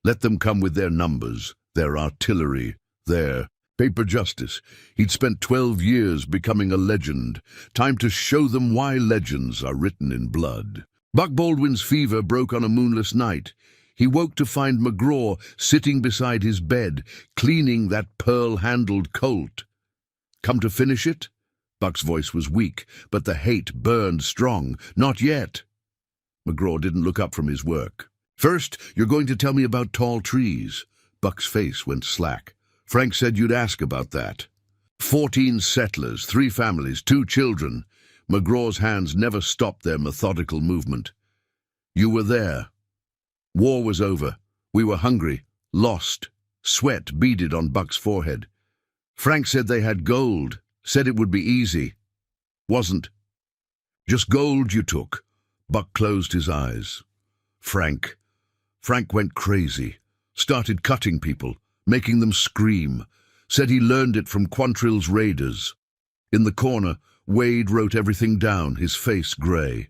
Speaker 1: Let them come with their numbers, their artillery, their paper justice. He'd spent 12 years becoming a legend. Time to show them why legends are written in blood. Buck Baldwin's fever broke on a moonless night. He woke to find McGraw sitting beside his bed, cleaning that pearl-handled Colt. Come to finish it? Buck's voice was weak, but the hate burned strong. Not yet. McGraw didn't look up from his work. First, you're going to tell me about tall trees. Buck's face went slack. Frank said you'd ask about that. 14 settlers, 3 families, 2 children. McGraw's hands never stopped their methodical movement. You were there. War was over. We were hungry, lost. Sweat beaded on Buck's forehead. Frank said they had gold, said it would be easy. Wasn't. Just gold you took. Buck closed his eyes. Frank went crazy, started cutting people, making them scream, said he learned it from Quantrill's raiders. In the corner, Wade wrote everything down, his face gray.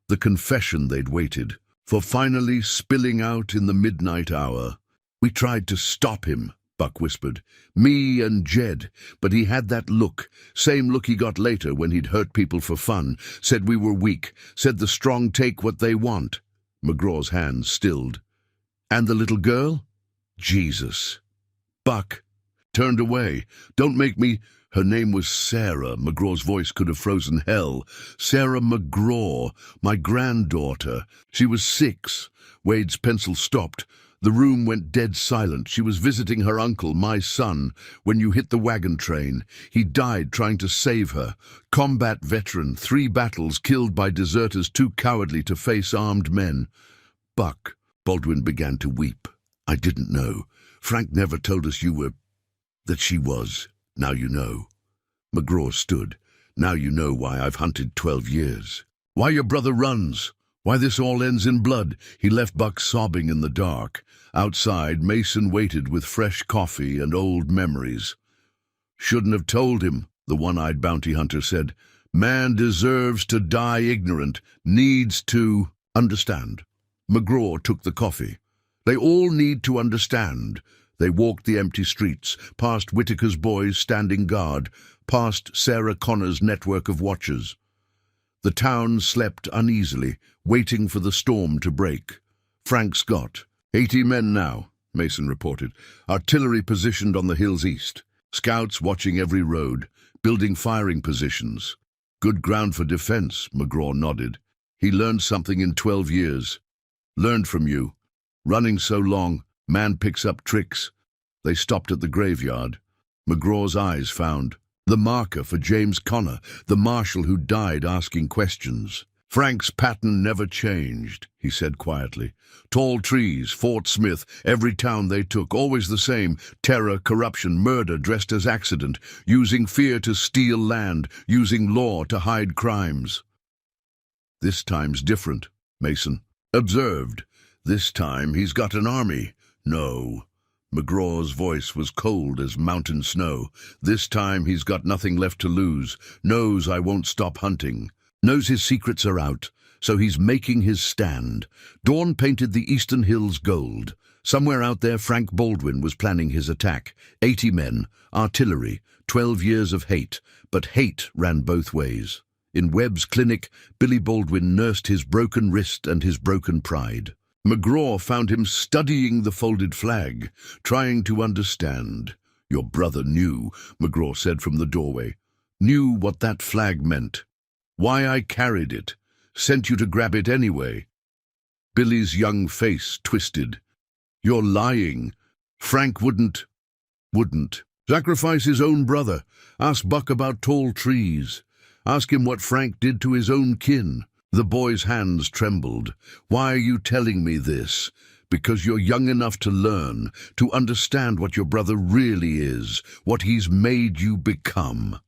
Speaker 1: The confession they'd waited for, finally spilling out in the midnight hour. We tried to stop him, Buck whispered. Me and Jed. But he had that look. Same look he got later when he'd hurt people for fun. Said we were weak. Said the strong take what they want. McGraw's hands stilled. And the little girl? Jesus. Buck turned away. Don't make me... Her name was Sarah. McGraw's voice could have frozen hell. Sarah McGraw, my granddaughter. She was 6. Wade's pencil stopped. The room went dead silent. She was visiting her uncle, my son, when you hit the wagon train. He died trying to save her. Combat veteran, 3 battles, killed by deserters too cowardly to face armed men. Buck, Baldwin began to weep. I didn't know. Frank never told us you were... that she was. Now you know. McGraw stood. Now you know why I've hunted 12 years. Why your brother runs. Why this all ends in blood. He left Buck sobbing in the dark. Outside, Mason waited with fresh coffee and old memories. Shouldn't have told him, the one-eyed bounty hunter said. Man deserves to die ignorant, needs to understand. McGraw took the coffee. They all need to understand. They walked the empty streets, past Whitaker's boys standing guard, past Sarah Connor's network of watchers. The town slept uneasily, waiting for the storm to break. Frank Scott. 80 men now, Mason reported. Artillery positioned on the hills east. Scouts watching every road, building firing positions. Good ground for defense, McGraw nodded. He learned something in 12 years. Learned from you. Running so long, man picks up tricks. They stopped at the graveyard. McGraw's eyes found the marker for James Connor, the marshal who died asking questions. Frank's pattern never changed, he said quietly. Tall trees, Fort Smith, every town they took, always the same. Terror, corruption, murder dressed as accident, using fear to steal land, using law to hide crimes. This time's different, Mason observed. This time he's got an army. No. McGraw's voice was cold as mountain snow. This time he's got nothing left to lose. Knows I won't stop hunting. Knows his secrets are out, so he's making his stand. Dawn painted the eastern hills gold. Somewhere out there Frank Baldwin was planning his attack. 80 men, artillery, 12 years of hate. But hate ran both ways. In Webb's clinic, Billy Baldwin nursed his broken wrist and his broken pride. McGraw found him studying the folded flag, trying to understand. Your brother knew, McGraw said from the doorway. Knew what that flag meant. Why I carried it. Sent you to grab it anyway. Billy's young face twisted. You're lying. Frank wouldn't sacrifice his own brother. Ask Buck about tall trees. Ask him what Frank did to his own kin. The boy's hands trembled. Why are you telling me this? Because you're young enough to learn, to understand what your brother really is, what he's made you become.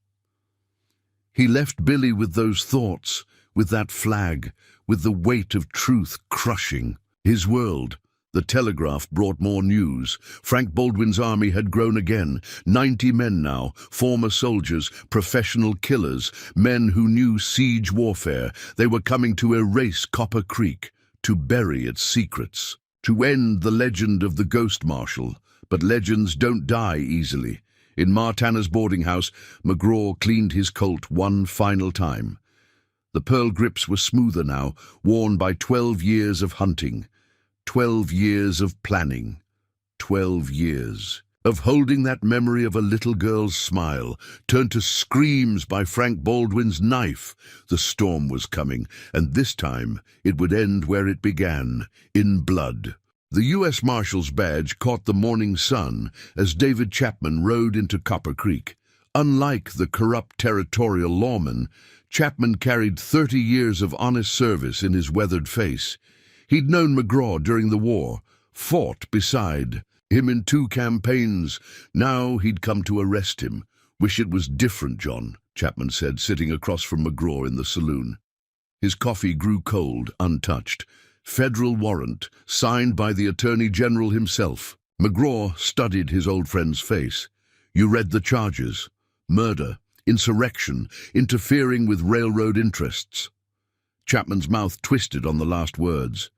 Speaker 1: He left Billy with those thoughts, with that flag, with the weight of truth crushing his world. The Telegraph brought more news. Frank Baldwin's army had grown again. 90 men now, former soldiers, professional killers, men who knew siege warfare. They were coming to erase Copper Creek, to bury its secrets, to end the legend of the Ghost Marshal. But legends don't die easily. In Martana's boarding house, McGraw cleaned his Colt one final time. The pearl grips were smoother now, worn by 12 years of hunting. 12 years of planning, 12 years of holding that memory of a little girl's smile, turned to screams by Frank Baldwin's knife. The storm was coming, and this time it would end where it began, in blood. The U.S. Marshal's badge caught the morning sun as David Chapman rode into Copper Creek. Unlike the corrupt territorial lawman, Chapman carried 30 years of honest service in his weathered face. He'd known McGraw during the war, fought beside him in 2 campaigns. Now he'd come to arrest him. Wish it was different, John, Chapman said, sitting across from McGraw in the saloon. His coffee grew cold, untouched. Federal warrant, signed by the Attorney General himself. McGraw studied his old friend's face. You read the charges. Murder, insurrection, interfering with railroad interests. Chapman's mouth twisted on the last words.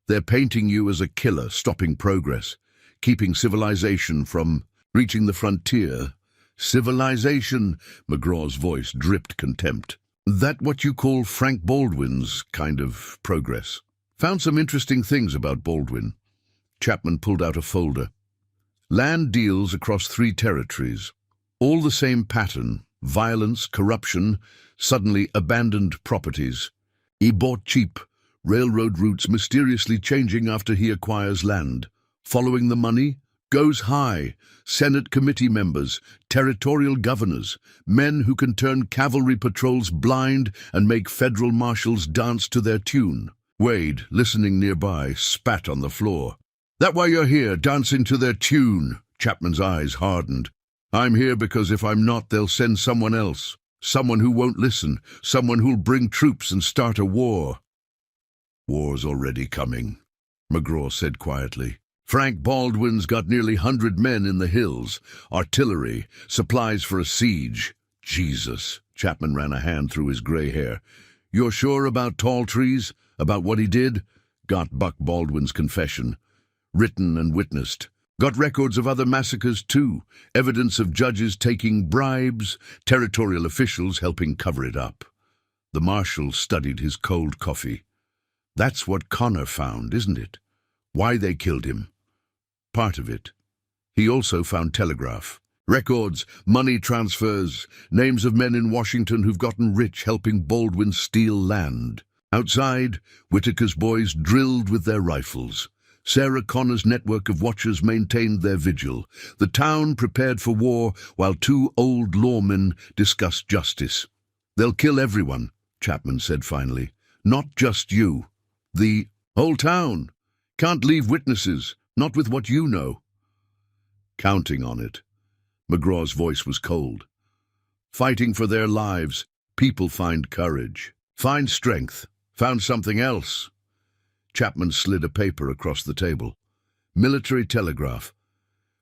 Speaker 1: They're painting you as a killer, stopping progress. keeping civilization from reaching the frontier. Civilization, McGraw's voice dripped contempt. That what you call Frank Baldwin's kind of progress? Found some interesting things about Baldwin. Chapman pulled out a folder. Land deals across 3 territories. All the same pattern: violence, corruption, suddenly abandoned properties. He bought cheap, railroad routes mysteriously changing after he acquires land. Following the money, goes high. Senate committee members, territorial governors, men who can turn cavalry patrols blind and make federal marshals dance to their tune. Wade, listening nearby, spat on the floor. That why you're here, dancing to their tune? Chapman's eyes hardened. I'm here because if I'm not, they'll send someone else. Someone who won't listen. Someone who'll bring troops and start a war. War's already coming, McGraw said quietly. Frank Baldwin's got nearly 100 men in the hills, artillery, supplies for a siege. Jesus, Chapman ran a hand through his gray hair. You're sure about Tall Trees? About what he did? Got Buck Baldwin's confession. Written and witnessed. Got records of other massacres too. Evidence of judges taking bribes, territorial officials helping cover it up. The marshal studied his cold coffee. That's what Connor found, isn't it? Why they killed him. Part of it. He also found telegraph. Records, money transfers, names of men in Washington who've gotten rich helping Baldwin steal land. Outside, Whitaker's boys drilled with their rifles. Sarah Connor's network of watchers maintained their vigil. The town prepared for war while 2 old lawmen discussed justice. They'll kill everyone, Chapman said finally. Not just you. The whole town. Can't leave witnesses, not with what you know. Counting on it. McGraw's voice was cold. Fighting for their lives, people find courage, find strength, found something else. Chapman slid a paper across the table. Military telegraph.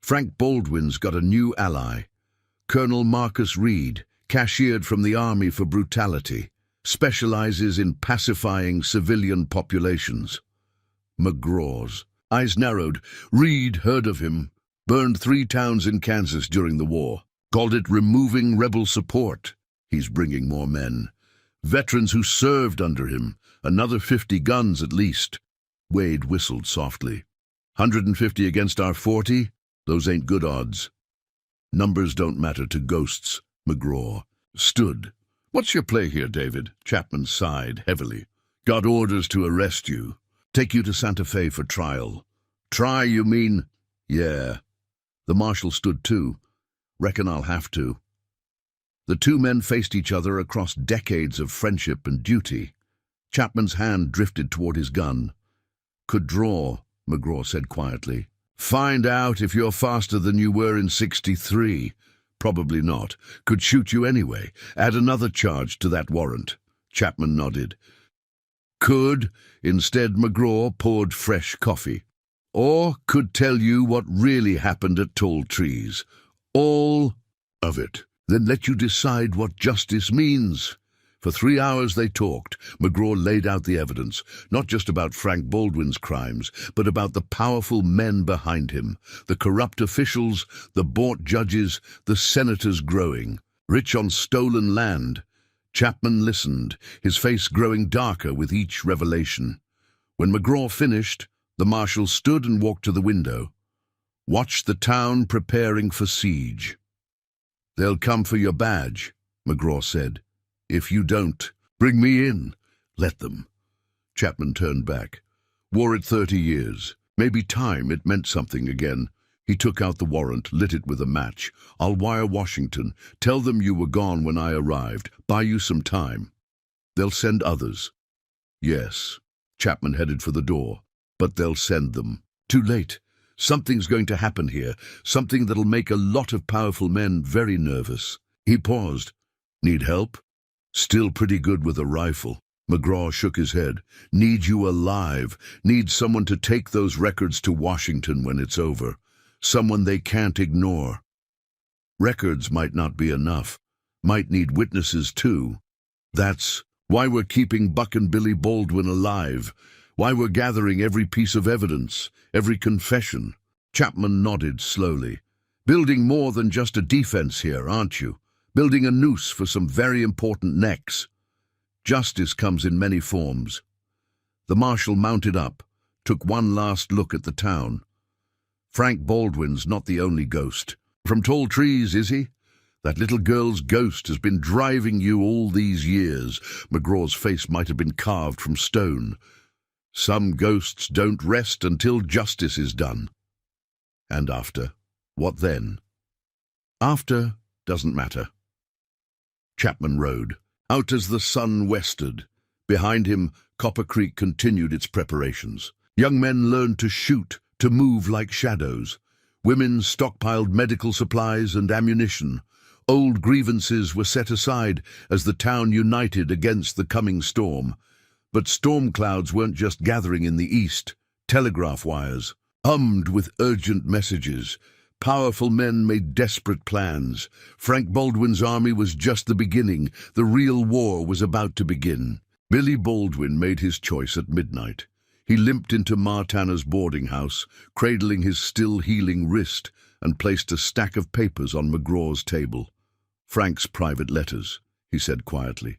Speaker 1: Frank Baldwin's got a new ally. Colonel Marcus Reed, cashiered from the army for brutality, specializes in pacifying civilian populations. McGraw's eyes narrowed. Reed heard of him. Burned 3 towns in Kansas during the war. Called it removing rebel support. He's bringing more men. Veterans who served under him. Another 50 guns at least. Wade whistled softly. 150 against our 40? Those ain't good odds. Numbers don't matter to ghosts, McGraw stood. What's your play here, David? Chapman sighed heavily. Got orders to arrest you. Take you to Santa Fe for trial. Try, you mean? Yeah. The marshal stood too. Reckon I'll have to. The 2 men faced each other across decades of friendship and duty. Chapman's hand drifted toward his gun. Could draw, McGraw said quietly. Find out if you're faster than you were in '63. Probably not. Could shoot you anyway. Add another charge to that warrant. Chapman nodded. Could. Instead, McGraw poured fresh coffee. Or could tell you what really happened at Tall Trees. All of it. Then let you decide what justice means. For 3 hours they talked. McGraw laid out the evidence, not just about Frank Baldwin's crimes, but about the powerful men behind him, the corrupt officials, the bought judges, the senators growing, rich on stolen land. Chapman listened, his face growing darker with each revelation. When McGraw finished, the marshal stood and walked to the window. Watch the town preparing for siege. They'll come for your badge, McGraw said. If you don't, bring me in. Let them. Chapman turned back. Wore it 30 years. Maybe time it meant something again. He took out the warrant, lit it with a match. I'll wire Washington. Tell them you were gone when I arrived. Buy you some time. They'll send others. Yes. Chapman headed for the door. But they'll send them. Too late. Something's going to happen here. Something that'll make a lot of powerful men very nervous. He paused. Need help? Still pretty good with a rifle. McGraw shook his head. Need you alive. Need someone to take those records to Washington when it's over. Someone they can't ignore. Records might not be enough. Might need witnesses too. That's why we're keeping Buck and Billy Baldwin alive. Why we're gathering every piece of evidence, every confession. Chapman nodded slowly. Building more than just a defense here, aren't you? Building a noose for some very important necks. Justice comes in many forms. The marshal mounted up, took one last look at the town. Frank Baldwin's not the only ghost. From tall trees, is he? That little girl's ghost has been driving you all these years. McGraw's face might have been carved from stone. Some ghosts don't rest until justice is done. And after? What then? After doesn't matter. Chapman rode, out as the sun westered. Behind him, Copper Creek continued its preparations. Young men learned to shoot, to move like shadows. Women stockpiled medical supplies and ammunition. Old grievances were set aside as the town united against the coming storm. But storm clouds weren't just gathering in the east. Telegraph wires hummed with urgent messages. Powerful men made desperate plans. Frank Baldwin's army was just the beginning. The real war was about to begin. Billy Baldwin made his choice at midnight. He limped into Ma Tanner's boarding house, cradling his still-healing wrist, and placed a stack of papers on McGraw's table. Frank's private letters, he said quietly.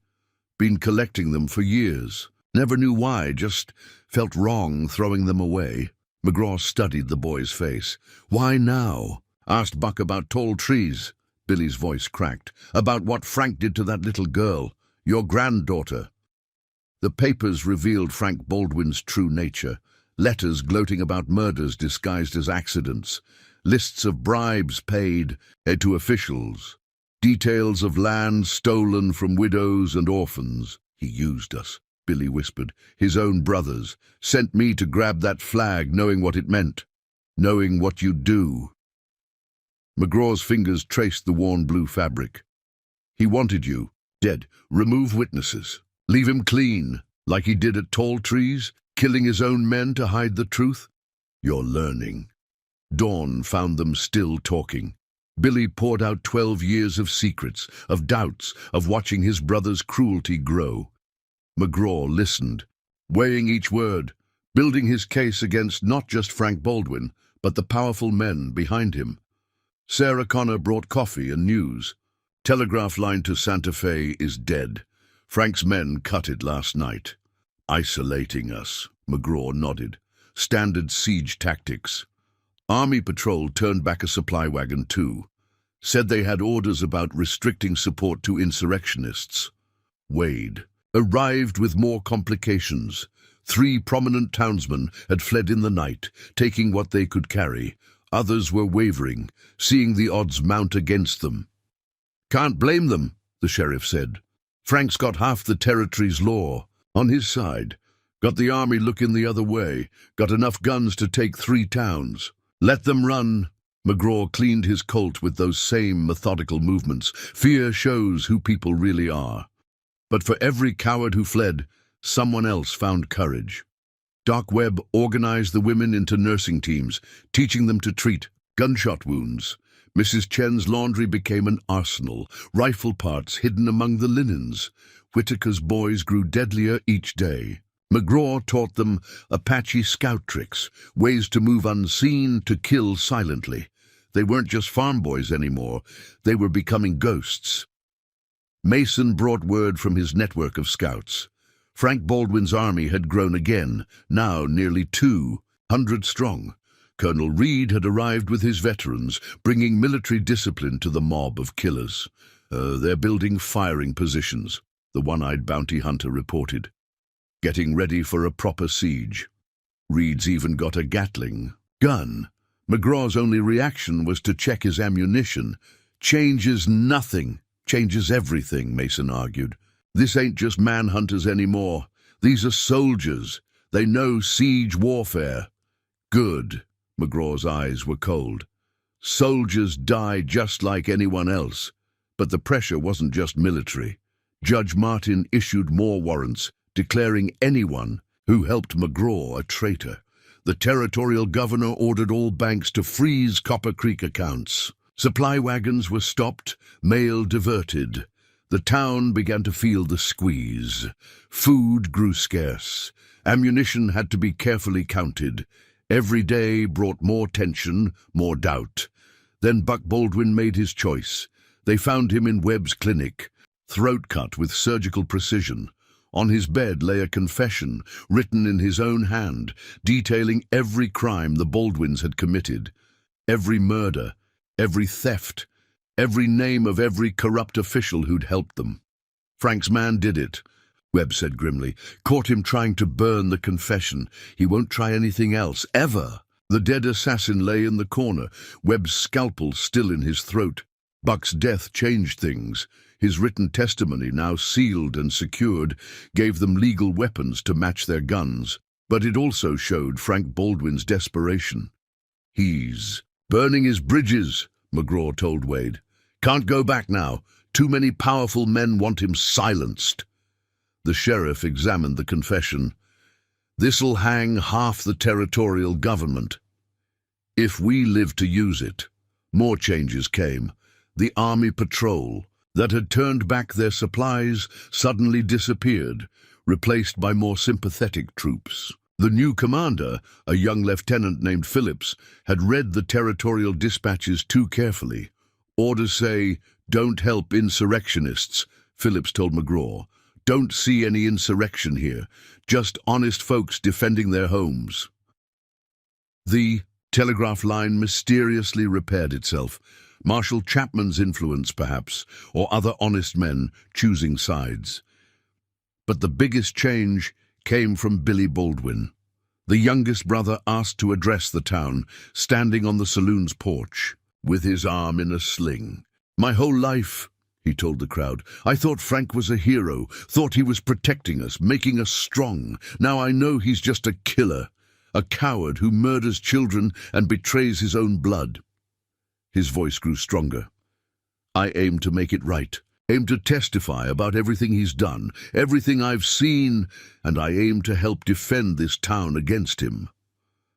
Speaker 1: Been collecting them for years. Never knew why, just felt wrong throwing them away. McGraw studied the boy's face. Why now? Asked Buck about tall trees. Billy's voice cracked. About what Frank did to that little girl, your granddaughter. The papers revealed Frank Baldwin's true nature. Letters gloating about murders disguised as accidents. Lists of bribes paid to officials. Details of land stolen from widows and orphans. He used us, Billy whispered. His own brothers. Sent me to grab that flag, knowing what it meant. Knowing what you'd do. McGraw's fingers traced the worn blue fabric. He wanted you, dead. Remove witnesses. Leave him clean, like he did at Tall Trees, killing his own men to hide the truth. You're learning. Dawn found them still talking. Billy poured out 12 years of secrets, of doubts, of watching his brother's cruelty grow. McGraw listened, weighing each word, building his case against not just Frank Baldwin, but the powerful men behind him. Sarah Connor brought coffee and news. Telegraph line to Santa Fe is dead. Frank's men cut it last night. Isolating us, McGraw nodded. Standard siege tactics. Army patrol turned back a supply wagon too. Said they had orders about restricting support to insurrectionists. Wade arrived with more complications. 3 prominent townsmen had fled in the night, taking what they could carry. Others were wavering, seeing the odds mount against them. Can't blame them, the sheriff said. Frank's got half the territory's law on his side. Got the army looking the other way. Got enough guns to take 3 towns. Let them run. McGraw cleaned his Colt with those same methodical movements. Fear shows who people really are. But for every coward who fled, someone else found courage. Doc Webb organized the women into nursing teams, teaching them to treat gunshot wounds. Mrs. Chen's laundry became an arsenal, rifle parts hidden among the linens. Whitaker's boys grew deadlier each day. McGraw taught them Apache scout tricks, ways to move unseen, to kill silently. They weren't just farm boys anymore. They were becoming ghosts. Mason brought word from his network of scouts. Frank Baldwin's army had grown again, now nearly 200 strong. Colonel Reed had arrived with his veterans, bringing military discipline to the mob of killers. They're building firing positions, the one-eyed bounty hunter reported. Getting ready for a proper siege. Reed's even got a Gatling gun. McGraw's only reaction was to check his ammunition. Changes nothing, changes everything, Mason argued. This ain't just manhunters anymore. These are soldiers. They know siege warfare. Good. McGraw's eyes were cold. Soldiers die just like anyone else. But the pressure wasn't just military. Judge Martin issued more warrants, declaring anyone who helped McGraw a traitor. The territorial governor ordered all banks to freeze Copper Creek accounts. Supply wagons were stopped, mail diverted. The town began to feel the squeeze. Food grew scarce. Ammunition had to be carefully counted. Every day brought more tension, more doubt. Then Buck Baldwin made his choice. They found him in Webb's clinic, throat cut with surgical precision. On his bed lay a confession, written in his own hand, detailing every crime the Baldwins had committed. Every murder, every theft, every name of every corrupt official who'd helped them. Frank's man did it, Webb said grimly. Caught him trying to burn the confession. He won't try anything else, ever. The dead assassin lay in the corner, Webb's scalpel still in his throat. Buck's death changed things. His written testimony, now sealed and secured, gave them legal weapons to match their guns. But it also showed Frank Baldwin's desperation. He's burning his bridges, McGraw told Wade. Can't go back now. Too many powerful men want him silenced. The sheriff examined the confession. This'll hang half the territorial government. If we live to use it. More changes came. The army patrol that had turned back their supplies suddenly disappeared, replaced by more sympathetic troops. The new commander, a young lieutenant named Phillips, had read the territorial dispatches too carefully. Orders say, "Don't help insurrectionists," Phillips told McGraw. "Don't see any insurrection here, just honest folks defending their homes." The telegraph line mysteriously repaired itself. Marshal Chapman's influence, perhaps, or other honest men choosing sides. But the biggest change came from Billy Baldwin. The youngest brother asked to address the town, standing on the saloon's porch, with his arm in a sling. "My whole life," he told the crowd, "I thought Frank was a hero, thought he was protecting us, making us strong. Now I know he's just a killer, a coward who murders children and betrays his own blood." His voice grew stronger. "I aim to make it right, aim to testify about everything he's done, everything I've seen, and I aim to help defend this town against him."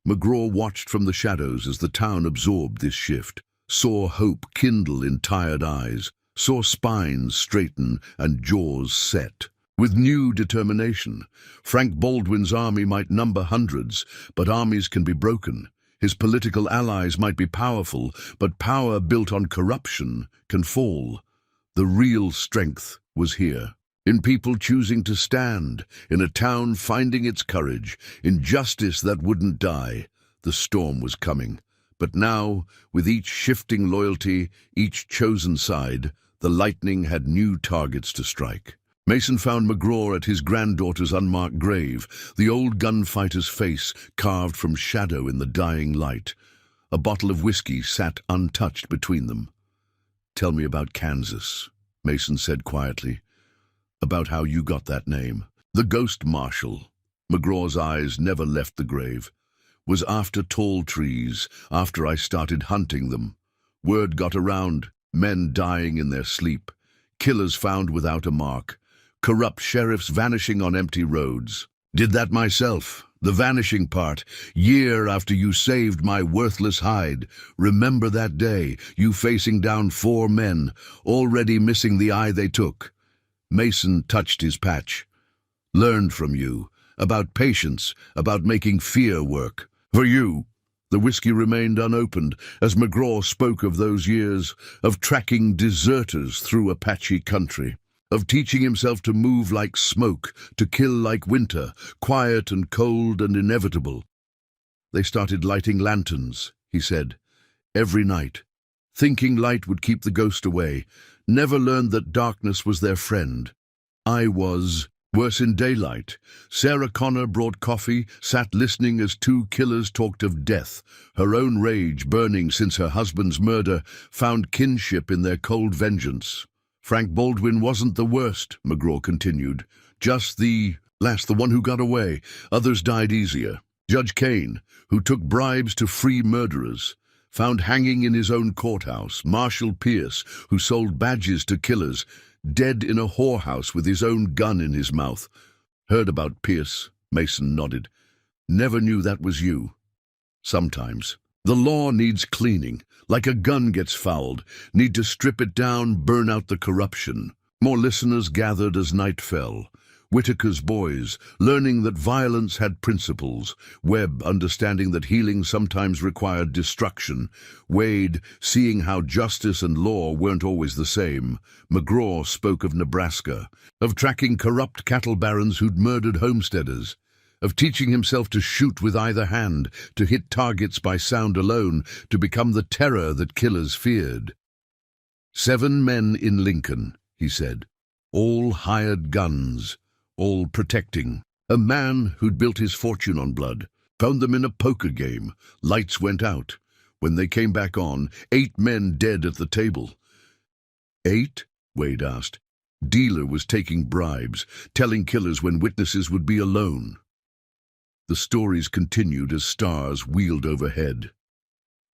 Speaker 1: McGraw watched from the shadows as the town absorbed this shift, saw hope kindle in tired eyes, saw spines straighten and jaws set. With new determination, Frank Baldwin's army might number hundreds, but armies can be broken. His political allies might be powerful, but power built on corruption can fall. The real strength was here, in people choosing to stand, in a town finding its courage, in justice that wouldn't die. The storm was coming. But now, with each shifting loyalty, each chosen side, the lightning had new targets to strike. Mason found McGraw at his granddaughter's unmarked grave, the old gunfighter's face carved from shadow in the dying light. A bottle of whiskey sat untouched between them. "Tell me about Kansas," Mason said quietly. "About how you got that name." "The Ghost Marshal," McGraw's eyes never left the grave, "was after tall trees, after I started hunting them. Word got around, men dying in their sleep, killers found without a mark, corrupt sheriffs vanishing on empty roads. Did that myself, the vanishing part, year after you saved my worthless hide. Remember that day, you facing down 4 men, already missing the eye they took." Mason touched his patch. "Learned from you, about patience, about making fear work. For you." The whiskey remained unopened as McGraw spoke of those years, of tracking deserters through Apache country, of teaching himself to move like smoke, to kill like winter, quiet and cold and inevitable. "They started lighting lanterns," he said, "every night, thinking light would keep the ghost away, never learned that darkness was their friend. I was worse in daylight. Sarah Connor brought coffee, sat listening as 2 killers talked of death, her own rage burning since her husband's murder, found kinship in their cold vengeance. Frank Baldwin wasn't the worst," McGraw continued, "just the one who got away. Others died easier. Judge Kane, who took bribes to free murderers, found hanging in his own courthouse. Marshal Pierce, who sold badges to killers, dead in a whorehouse with his own gun in his mouth. Heard about Pierce," Mason nodded. "Never knew that was you." "Sometimes. The law needs cleaning, like a gun gets fouled. Need to strip it down, burn out the corruption." More listeners gathered as night fell. Whitaker's boys, learning that violence had principles. Webb, understanding that healing sometimes required destruction. Wade, seeing how justice and law weren't always the same. McGraw spoke of Nebraska, of tracking corrupt cattle barons who'd murdered homesteaders, of teaching himself to shoot with either hand, to hit targets by sound alone, to become the terror that killers feared. 7 men in Lincoln, he said, all hired guns, all protecting. A man who'd built his fortune on blood, found them in a poker game. Lights went out. When they came back on, 8 men dead at the table. 8? Wade asked. Dealer was taking bribes, telling killers when witnesses would be alone. The stories continued as stars wheeled overhead.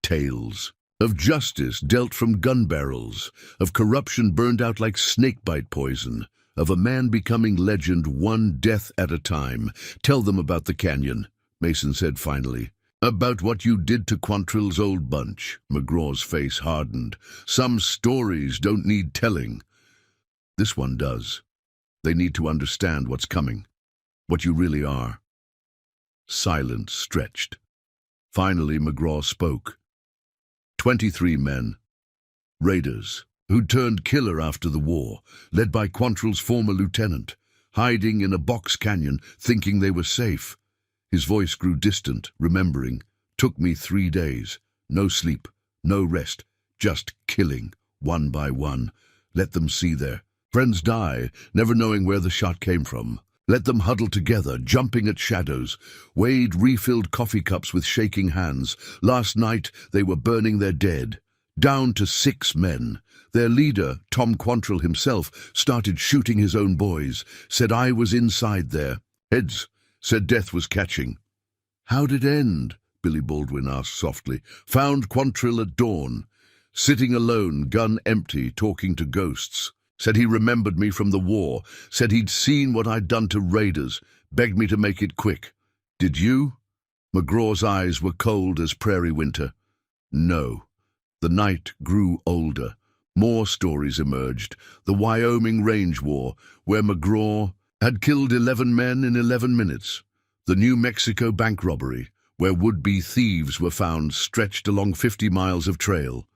Speaker 1: Tales of justice dealt from gun barrels, of corruption burned out like snakebite poison, of a man becoming legend one death at a time. Tell them about the canyon, Mason said finally. About what you did to Quantrill's old bunch. McGraw's face hardened. Some stories don't need telling. This one does. They need to understand what's coming, what you really are. Silence stretched. Finally, McGraw spoke. 23 men. Raiders, who'd turned killer after the war, led by Quantrill's former lieutenant, hiding in a box canyon, thinking they were safe. His voice grew distant, remembering. Took me 3 days. No sleep, no rest, just killing, one by one. Let them see their friends die, never knowing where the shot came from. Let them huddle together, jumping at shadows. Wade refilled coffee cups with shaking hands. Last night they were burning their dead. Down to 6 men. Their leader, Tom Quantrill himself, started shooting his own boys. Said I was inside there. Heads. Said death was catching. How'd it end? Billy Baldwin asked softly. Found Quantrill at dawn. Sitting alone, gun empty, talking to ghosts. Said he remembered me from the war. Said he'd seen what I'd done to raiders. Begged me to make it quick. Did you? McGraw's eyes were cold as prairie winter. No. The night grew older. More stories emerged. The Wyoming Range War, where McGraw had killed 11 men in 11 minutes. The New Mexico bank robbery, where would-be thieves were found stretched along 50 miles of trail.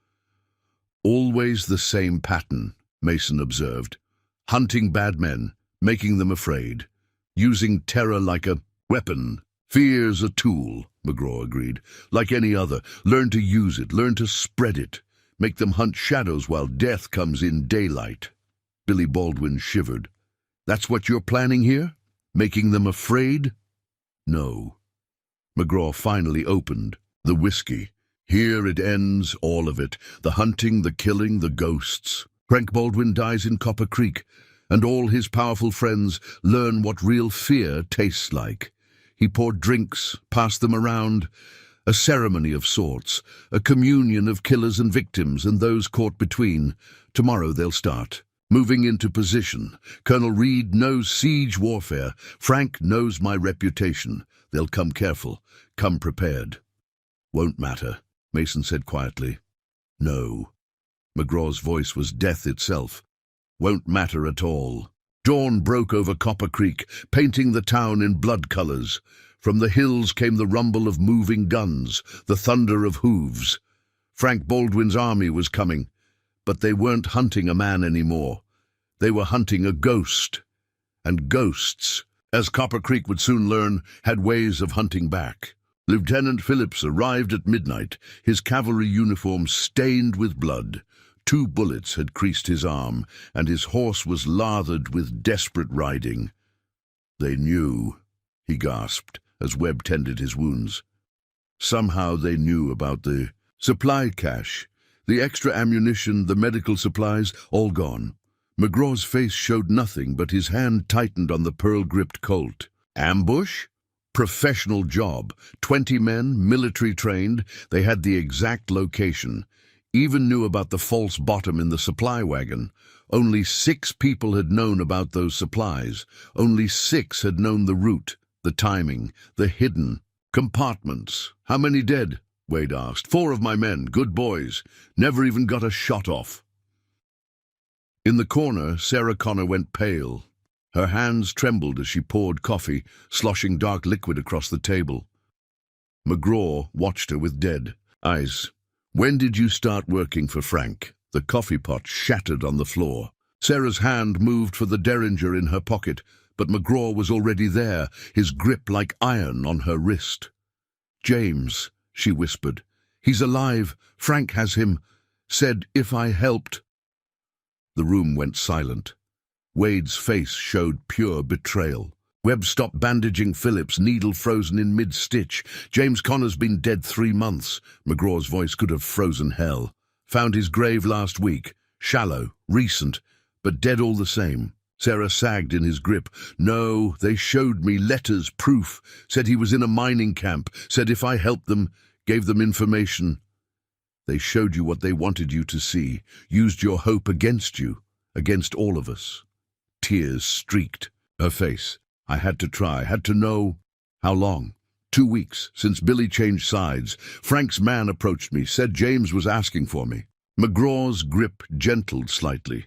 Speaker 1: Always the same pattern, Mason observed. Hunting bad men, making them afraid. Using terror like a weapon. Fear's a tool, McGraw agreed. Like any other, learn to use it, learn to spread it. Make them hunt shadows while death comes in daylight. Billy Baldwin shivered. That's what you're planning here? Making them afraid? No. McGraw finally opened. The whiskey. Here it ends, all of it. The hunting, the killing, the ghosts. Frank Baldwin dies in Copper Creek, and all his powerful friends learn what real fear tastes like. He poured drinks, passed them around. A ceremony of sorts, a communion of killers and victims and those caught between. Tomorrow they'll start. Moving into position. Colonel Reed knows siege warfare. Frank knows my reputation. They'll come careful, come prepared. Won't matter, Mason said quietly. No. McGraw's voice was death itself. Won't matter at all. Dawn broke over Copper Creek, painting the town in blood colors. From the hills came the rumble of moving guns, the thunder of hooves. Frank Baldwin's army was coming, but they weren't hunting a man anymore. They were hunting a ghost. And ghosts, as Copper Creek would soon learn, had ways of hunting back. Lieutenant Phillips arrived at midnight, his cavalry uniform stained with blood. 2 bullets had creased his arm, and his horse was lathered with desperate riding. They knew, he gasped, as Webb tended his wounds. Somehow they knew about the supply cache, the extra ammunition, the medical supplies, all gone. McGraw's face showed nothing, but his hand tightened on the pearl-gripped Colt. Ambush? Professional job. 20 men, military-trained. They had the exact location. Even knew about the false bottom in the supply wagon. Only 6 people had known about those supplies. Only 6 had known the route, the timing, the hidden compartments. How many dead? Wade asked. 4 of my men, good boys. Never even got a shot off. In the corner, Sarah Connor went pale. Her hands trembled as she poured coffee, sloshing dark liquid across the table. McGraw watched her with dead eyes. "When did you start working for Frank?" The coffee pot shattered on the floor. Sarah's hand moved for the derringer in her pocket, but McGraw was already there, his grip like iron on her wrist. "James," she whispered. "He's alive. Frank has him. Said if I helped." The room went silent. Wade's face showed pure betrayal. Webb stopped bandaging Phillips, needle frozen in mid-stitch. "James Connor's been dead 3 months. McGraw's voice could have frozen hell. "Found his grave last week. Shallow, recent, but dead all the same." Sarah sagged in his grip. "No, they showed me letters, proof. Said he was in a mining camp. Said if I helped them, gave them information. They showed you what they wanted you to see. Used your hope against you, against all of us." Tears streaked her face. "I had to try, had to know." "How long?" 2 weeks, since Billy changed sides. Frank's man approached me, said James was asking for me." McGraw's grip gentled slightly.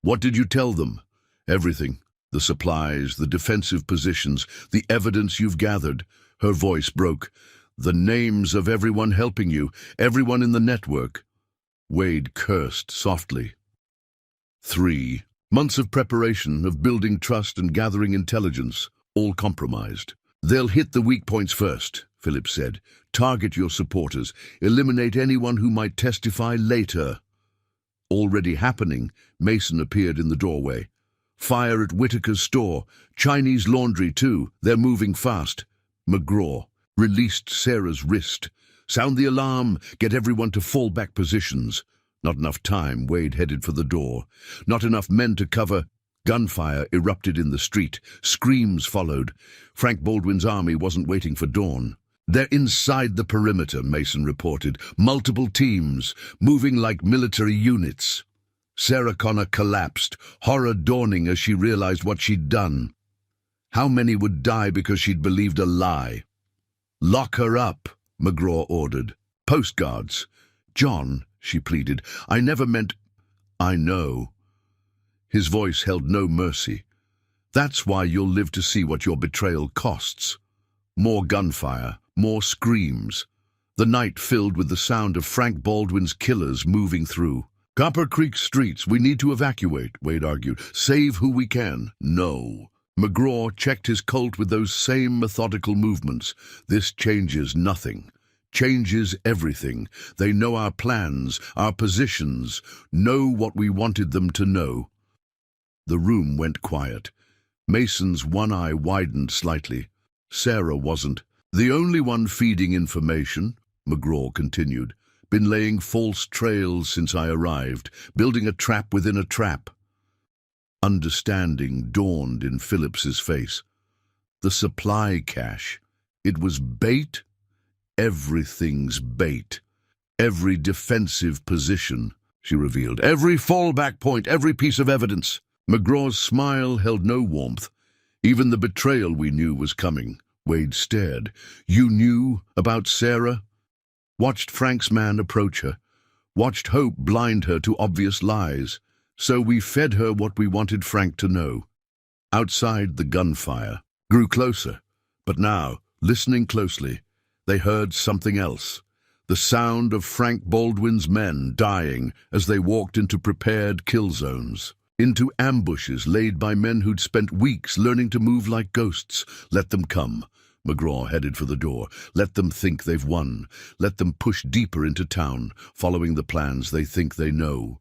Speaker 1: "What did you tell them?" "Everything. The supplies, the defensive positions, the evidence you've gathered." Her voice broke. "The names of everyone helping you, everyone in the network." Wade cursed softly. 3 months of preparation, of building trust and gathering intelligence, all compromised. "They'll hit the weak points first," Phillips said. "Target your supporters. Eliminate anyone who might testify later." Already happening, Mason appeared in the doorway. "Fire at Whitaker's store. Chinese laundry, too. They're moving fast." McGraw released Sarah's wrist. "Sound the alarm. Get everyone to fall back positions." Not enough time. Wade headed for the door. Not enough men to cover. Gunfire erupted in the street. Screams followed. Frank Baldwin's army wasn't waiting for dawn. "They're inside the perimeter," Mason reported. "Multiple teams, moving like military units." Sarah Connor collapsed, horror dawning as she realized what she'd done. How many would die because she'd believed a lie? "Lock her up," McGraw ordered. "Post guards." "John," she pleaded, "I never meant—" "I know." His voice held no mercy. "That's why you'll live to see what your betrayal costs." More gunfire, more screams. The night filled with the sound of Frank Baldwin's killers moving through. "Copper Creek streets, we need to evacuate," Wade argued. "Save who we can." "No." McGraw checked his Colt with those same methodical movements. "This changes nothing. Changes everything. They know our plans, our positions, know what we wanted them to know." The room went quiet. Mason's one eye widened slightly. Sarah wasn't the only one feeding information, McGraw continued. "Been laying false trails since I arrived, building a trap within a trap." Understanding dawned in Phillips's face. The supply cache. It was bait. Everything's bait. Every defensive position, she revealed. Every fallback point, every piece of evidence. McGraw's smile held no warmth. "Even the betrayal we knew was coming." Wade stared. "You knew about Sarah?" "Watched Frank's man approach her. Watched hope blind her to obvious lies. So we fed her what we wanted Frank to know." Outside, the gunfire grew closer. But now, listening closely, they heard something else. The sound of Frank Baldwin's men dying as they walked into prepared kill zones. Into ambushes laid by men who'd spent weeks learning to move like ghosts. "Let them come." McGraw headed for the door. "Let them think they've won. Let them push deeper into town, following the plans they think they know."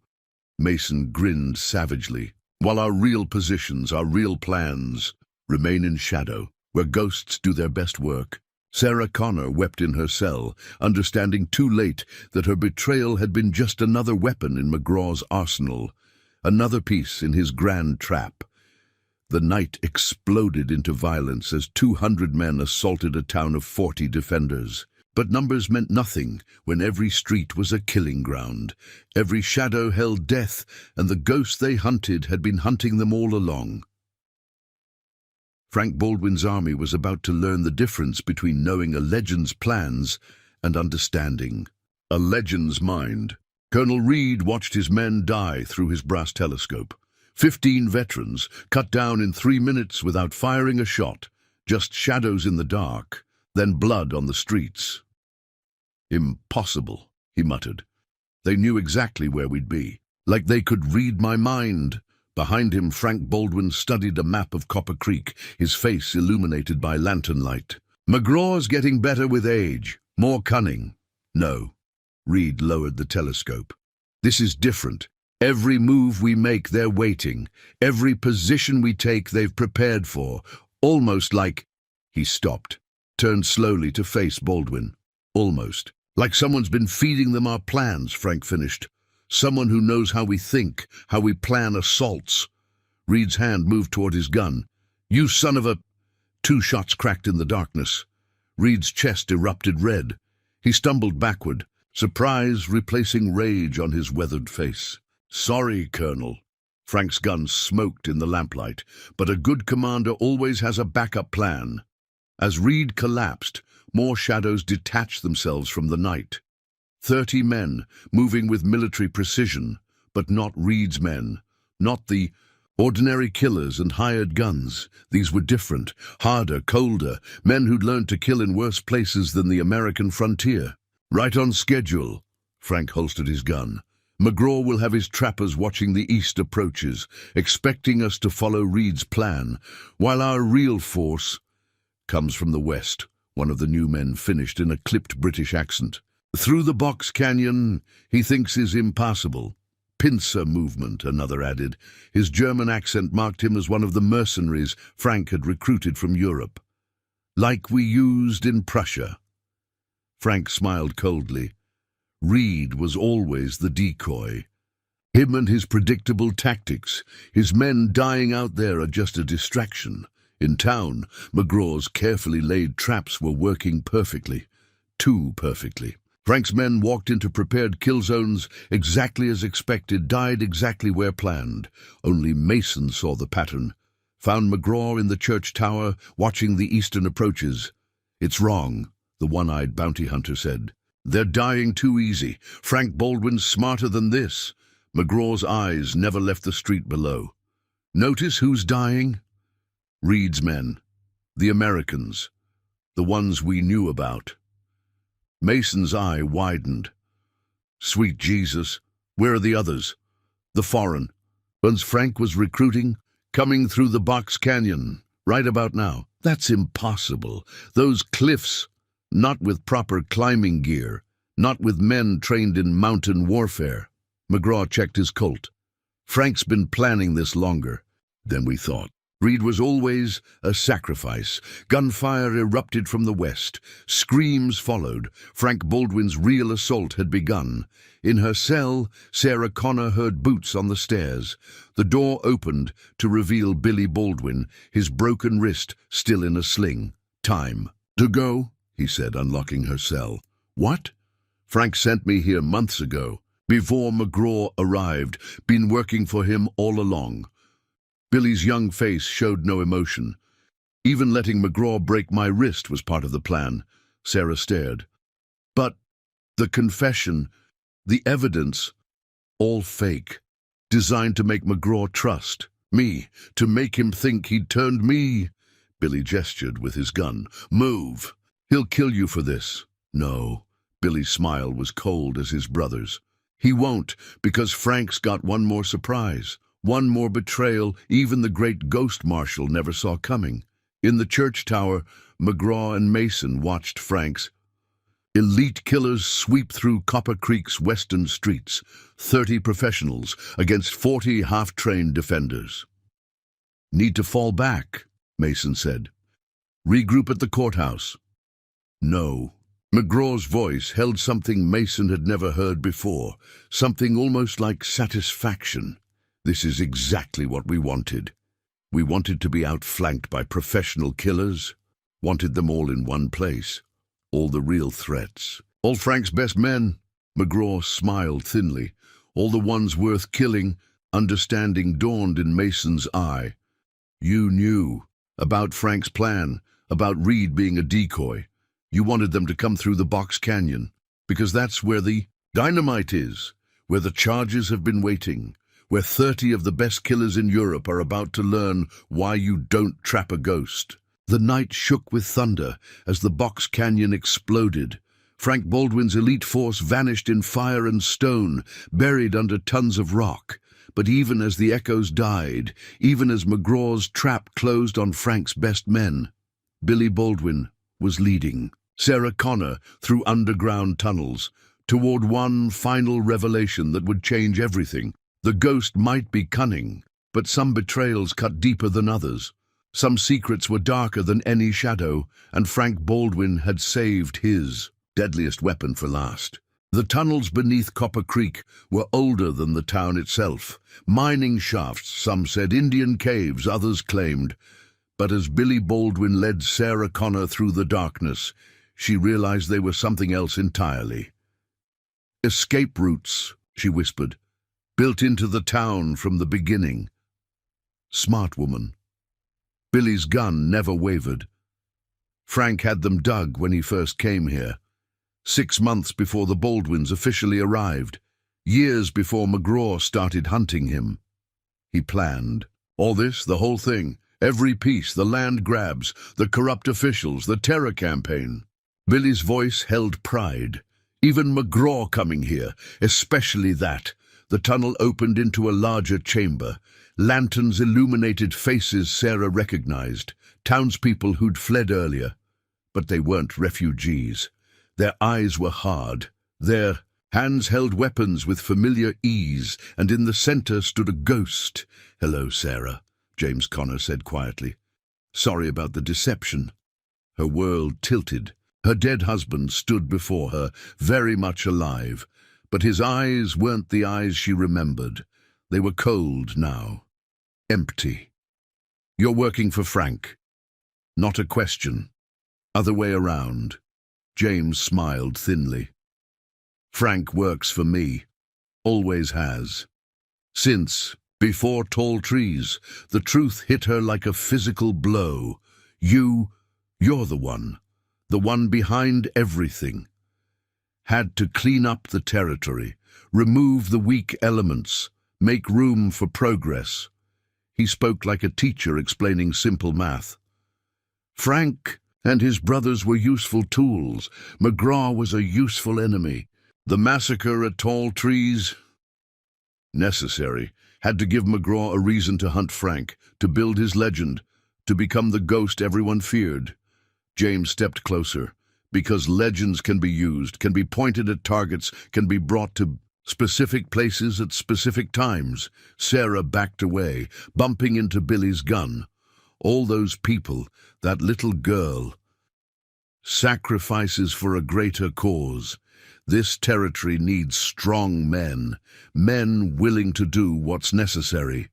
Speaker 1: Mason grinned savagely. "While our real positions, our real plans, remain in shadow, where ghosts do their best work." Sarah Connor wept in her cell, understanding too late that her betrayal had been just another weapon in McGraw's arsenal, another piece in his grand trap. The night exploded into violence as 200 men assaulted a town of 40 defenders. But numbers meant nothing when every street was a killing ground. Every shadow held death, and the ghosts they hunted had been hunting them all along. Frank Baldwin's army was about to learn the difference between knowing a legend's plans and understanding a legend's mind. Colonel Reed watched his men die through his brass telescope. 15 veterans cut down in 3 minutes without firing a shot, just shadows in the dark, then blood on the streets. Impossible, he muttered. They knew exactly where we'd be, like they could read my mind. Behind him, Frank Baldwin studied a map of Copper Creek, his face illuminated by lantern light. "McGraw's getting better with age, more cunning." "No." Reed lowered the telescope. "This is different. Every move we make, they're waiting. Every position we take, they've prepared for. Almost like—" He stopped, turned slowly to face Baldwin. "Almost. Like someone's been feeding them our plans," Frank finished. "Someone who knows how we think, how we plan assaults." Reed's hand moved toward his gun. "You son of a—" 2 shots cracked in the darkness. Reed's chest erupted red. He stumbled backward, surprise replacing rage on his weathered face. "Sorry, Colonel." Frank's gun smoked in the lamplight, but a good commander always has a backup plan. As Reed collapsed, more shadows detached themselves from the night. 30 men, moving with military precision, but not Reed's men, not the ordinary killers and hired guns. These were different, harder, colder, men who'd learned to kill in worse places than the American frontier. "Right on schedule." Frank holstered his gun. "McGraw will have his trappers watching the east approaches, expecting us to follow Reed's plan, while our real force comes from the west," one of the new men finished in a clipped British accent. "Through the box canyon he thinks is impassable." "Pincer movement," another added. His German accent marked him as one of the mercenaries Frank had recruited from Europe. "Like we used in Prussia." Frank smiled coldly. Reed was always the decoy. Him and his predictable tactics. His men dying out there are just a distraction. In town, McGraw's carefully laid traps were working perfectly. Too perfectly. Frank's men walked into prepared kill zones exactly as expected, died exactly where planned. Only Mason saw the pattern. Found McGraw in the church tower, watching the eastern approaches. "It's wrong," the one-eyed bounty hunter said. "They're dying too easy. Frank Baldwin's smarter than this." McGraw's eyes never left the street below. "Notice who's dying?" Reed's men. The Americans. The ones we knew about. Mason's eye widened. "Sweet Jesus, where are the others? The foreign ones Frank was recruiting, coming through the box canyon, right about now." "That's impossible. Those cliffs, not with proper climbing gear, not with men trained in mountain warfare." McGraw checked his Colt. "Frank's been planning this longer than we thought." Reed was always a sacrifice. Gunfire erupted from the west. Screams followed. Frank Baldwin's real assault had begun. In her cell, Sarah Connor heard boots on the stairs. The door opened to reveal Billy Baldwin, his broken wrist still in a sling. "Time to go," he said, unlocking her cell. "What?" "Frank sent me here months ago, before McGraw arrived. Been working for him all along." Billy's young face showed no emotion. "Even letting McGraw break my wrist was part of the plan." Sarah stared. "But the confession, the evidence, all fake. Designed to make McGraw trust me, to make him think he'd turned me." Billy gestured with his gun. "Move. He'll kill you for this." "No." Billy's smile was cold as his brother's. "He won't, because Frank's got one more surprise. One more betrayal even the great Ghost Marshal never saw coming." In the church tower, McGraw and Mason watched Frank's elite killers sweep through Copper Creek's western streets, 30 professionals against 40 half-trained defenders. "Need to fall back," Mason said. "Regroup at the courthouse." "No." McGraw's voice held something Mason had never heard before, something almost like satisfaction. "This is exactly what we wanted. We wanted to be outflanked by professional killers, wanted them all in one place, all the real threats. All Frank's best men." McGraw smiled thinly. "All the ones worth killing." Understanding dawned in Mason's eye. "You knew about Frank's plan, about Reed being a decoy. You wanted them to come through the box canyon, because that's where the dynamite is, where the charges have been waiting, where 30 of the best killers in Europe are about to learn why you don't trap a ghost. The night shook with thunder as the box canyon exploded. Frank Baldwin's elite force vanished in fire and stone, buried under tons of rock. But even as the echoes died, even as McGraw's trap closed on Frank's best men, Billy Baldwin was leading Sarah Connor through underground tunnels, toward one final revelation that would change everything. The ghost might be cunning, but some betrayals cut deeper than others. Some secrets were darker than any shadow, and Frank Baldwin had saved his deadliest weapon for last. The tunnels beneath Copper Creek were older than the town itself. Mining shafts, some said Indian caves, others claimed. But as Billy Baldwin led Sarah Connor through the darkness, she realized they were something else entirely. Escape routes, she whispered, built into the town from the beginning. Smart woman. Billy's gun never wavered. Frank had them dug when he first came here. 6 months before the Baldwins officially arrived, years before McGraw started hunting him. He planned. All this, the whole thing, every piece, the land grabs, the corrupt officials, the terror campaign. Billy's voice held pride. Even McGraw coming here, especially that. The tunnel opened into a larger chamber. Lanterns illuminated faces Sarah recognized, townspeople who'd fled earlier. But they weren't refugees. Their eyes were hard. Their hands held weapons with familiar ease, and in the center stood a ghost. "Hello, Sarah," James Connor said quietly. "Sorry about the deception." Her world tilted. Her dead husband stood before her, very much alive, but his eyes weren't the eyes she remembered. They were cold now. Empty. "You're working for Frank." Not a question. Other way around. James smiled thinly. "Frank works for me. Always has. Since, before Tall Trees, the truth hit her like a physical blow. You're the one behind everything. Had to clean up the territory, remove the weak elements, make room for progress." He spoke like a teacher explaining simple math. Frank and his brothers were useful tools. McGraw was a useful enemy. The massacre at Tall Trees, necessary, had to give McGraw a reason to hunt Frank, to build his legend, to become the ghost everyone feared. James stepped closer, because legends can be used, can be pointed at targets, can be brought to specific places at specific times. Sarah backed away, bumping into Billy's gun. All those people, that little girl. Sacrifices for a greater cause. This territory needs strong men, men willing to do what's necessary.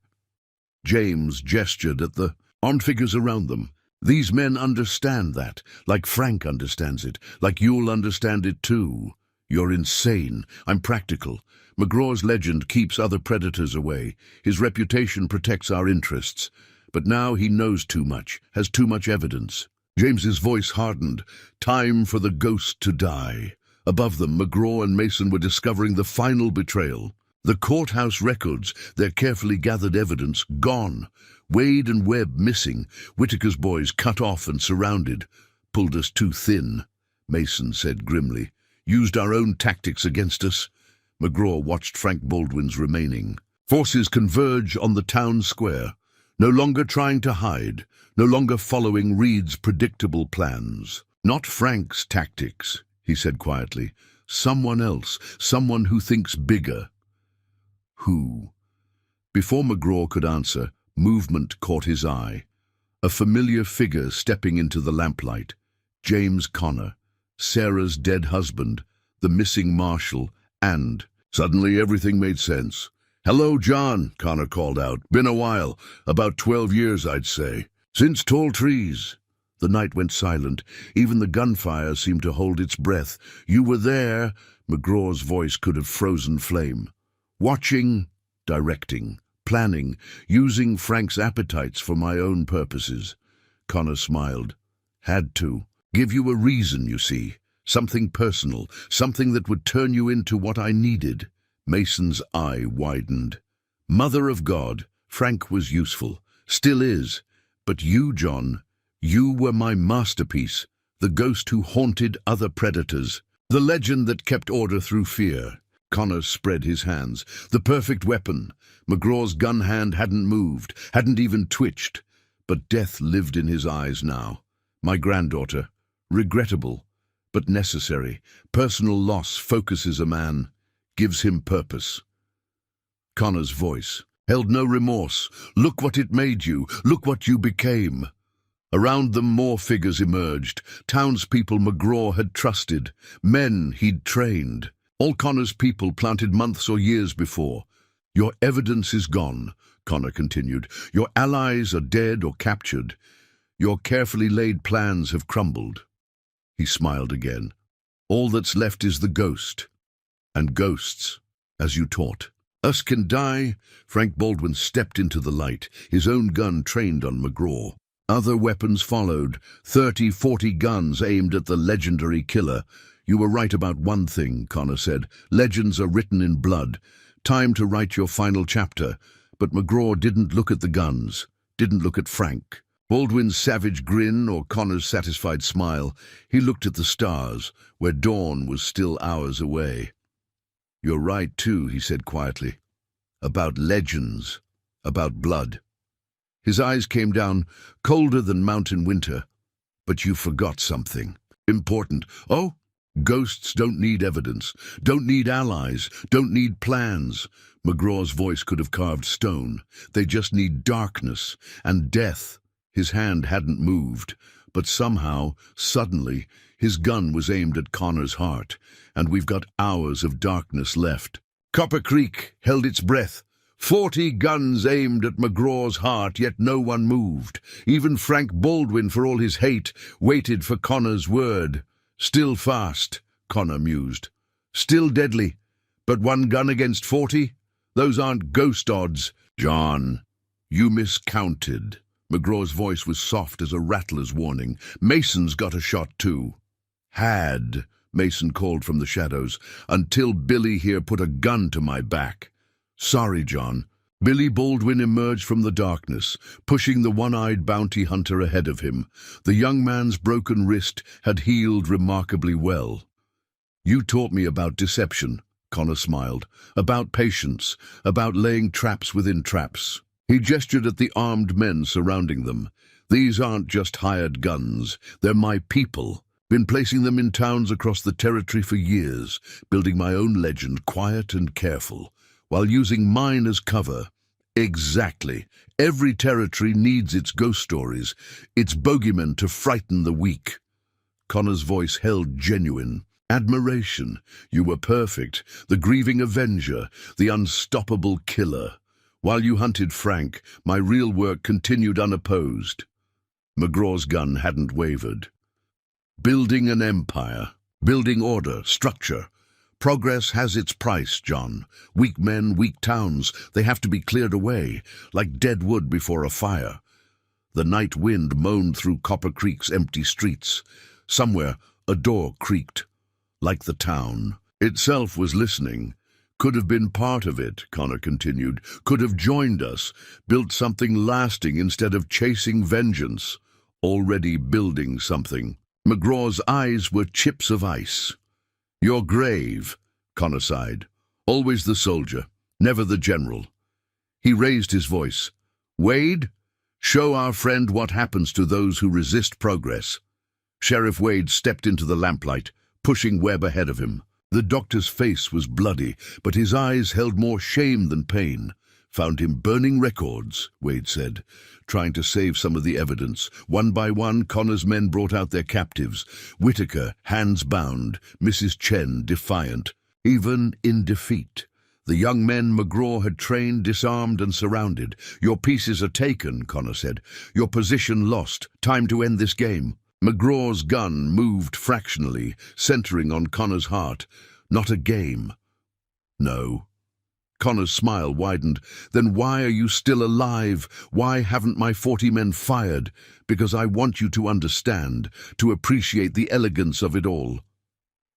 Speaker 1: James gestured at the armed figures around them. These men understand that, like Frank understands it, like you'll understand it too. You're insane. I'm practical. McGraw's legend keeps other predators away. His reputation protects our interests. But now he knows too much, has too much evidence. James's voice hardened. Time for the ghost to die. Above them, McGraw and Mason were discovering the final betrayal. The courthouse records, their carefully gathered evidence, gone. Wade and Webb missing. Whitaker's boys cut off and surrounded. "Pulled us too thin," Mason said grimly. "Used our own tactics against us." McGraw watched Frank Baldwin's remaining. Forces converge on the town square. No longer trying to hide, no longer following Reed's predictable plans. "Not Frank's tactics," he said quietly. "Someone else, someone who thinks bigger." Who? Before McGraw could answer, movement caught his eye. A familiar figure stepping into the lamplight. James Connor, Sarah's dead husband, the missing marshal, and suddenly everything made sense. "Hello, John," Connor called out. "Been a while. About 12 years, I'd say. Since Tall Trees." The night went silent. Even the gunfire seemed to hold its breath. "You were there." McGraw's voice could have frozen flame. "Watching, directing, planning, using Frank's appetites for my own purposes." Connor smiled. "Had to. Give you a reason, you see. Something personal, something that would turn you into what I needed." Mason's eye widened. Mother of God, Frank was useful, still is. But you, John, you were my masterpiece, the ghost who haunted other predators, the legend that kept order through fear. Connor spread his hands. The perfect weapon. McGraw's gun hand hadn't moved, hadn't even twitched. But death lived in his eyes now. My granddaughter. Regrettable, but necessary. Personal loss focuses a man, gives him purpose. Connor's voice held no remorse. Look what it made you. Look what you became. Around them more figures emerged. Townspeople McGraw had trusted. Men he'd trained. All Connor's people planted months or years before. Your evidence is gone, Connor continued. Your allies are dead or captured. Your carefully laid plans have crumbled. He smiled again. All that's left is the ghost. And ghosts, as you taught. Us can die. Frank Baldwin stepped into the light, his own gun trained on McGraw. Other weapons followed, 30, 40 guns aimed at the legendary killer. You were right about one thing, Connor said. Legends are written in blood. Time to write your final chapter. But McGraw didn't look at the guns, didn't look at Frank. Baldwin's savage grin or Connor's satisfied smile. He looked at the stars, where dawn was still hours away. You're right, too, he said quietly. About legends, about blood. His eyes came down, colder than mountain winter. But you forgot something. Important. Oh? Ghosts don't need evidence, don't need allies, don't need plans. McGraw's voice could have carved stone. They just need darkness and death. His hand hadn't moved, but somehow, suddenly, his gun was aimed at Connor's heart, and we've got hours of darkness left. Copper Creek held its breath. 40 guns aimed at McGraw's heart, yet no one moved. Even Frank Baldwin, for all his hate, waited for Connor's word. Still fast, Connor mused. Still deadly. But one gun against 40? Those aren't ghost odds. John, you miscounted. McGraw's voice was soft as a rattler's warning. Mason's got a shot too. Had, Mason called from the shadows, until Billy here put a gun to my back. Sorry, John. Billy Baldwin emerged from the darkness, pushing the one-eyed bounty hunter ahead of him. The young man's broken wrist had healed remarkably well. You taught me about deception, Connor smiled, about patience, about laying traps within traps. He gestured at the armed men surrounding them. These aren't just hired guns, they're my people. Been placing them in towns across the territory for years, building my own legend, quiet and careful, while using mine as cover. Exactly. Every territory needs its ghost stories, its bogeymen to frighten the weak. Connor's voice held genuine. Admiration. You were perfect, the grieving avenger, the unstoppable killer. While you hunted Frank, my real work continued unopposed. McGraw's gun hadn't wavered. Building an empire, building order, structure. Progress has its price, John. Weak men, weak towns, they have to be cleared away, like dead wood before a fire. The night wind moaned through Copper Creek's empty streets. Somewhere, a door creaked, like the town itself was listening. Could have been part of it, Connor continued. Could have joined us, built something lasting instead of chasing vengeance. Already building something. McGraw's eyes were chips of ice. Your grave, Connor sighed. Always the soldier, never the general. He raised his voice. Wade, show our friend what happens to those who resist progress. Sheriff Wade stepped into the lamplight, pushing Webb ahead of him. The doctor's face was bloody, but his eyes held more shame than pain. Found him burning records, Wade said, trying to save some of the evidence. One by one, Connor's men brought out their captives. Whitaker, hands bound, Mrs. Chen, defiant. Even in defeat, the young men McGraw had trained, disarmed and surrounded. Your pieces are taken, Connor said. Your position lost. Time to end this game. McGraw's gun moved fractionally, centering on Connor's heart. Not a game. No. Connor's smile widened. Then why are you still alive? Why haven't my 40 men fired? Because I want you to understand, to appreciate the elegance of it all.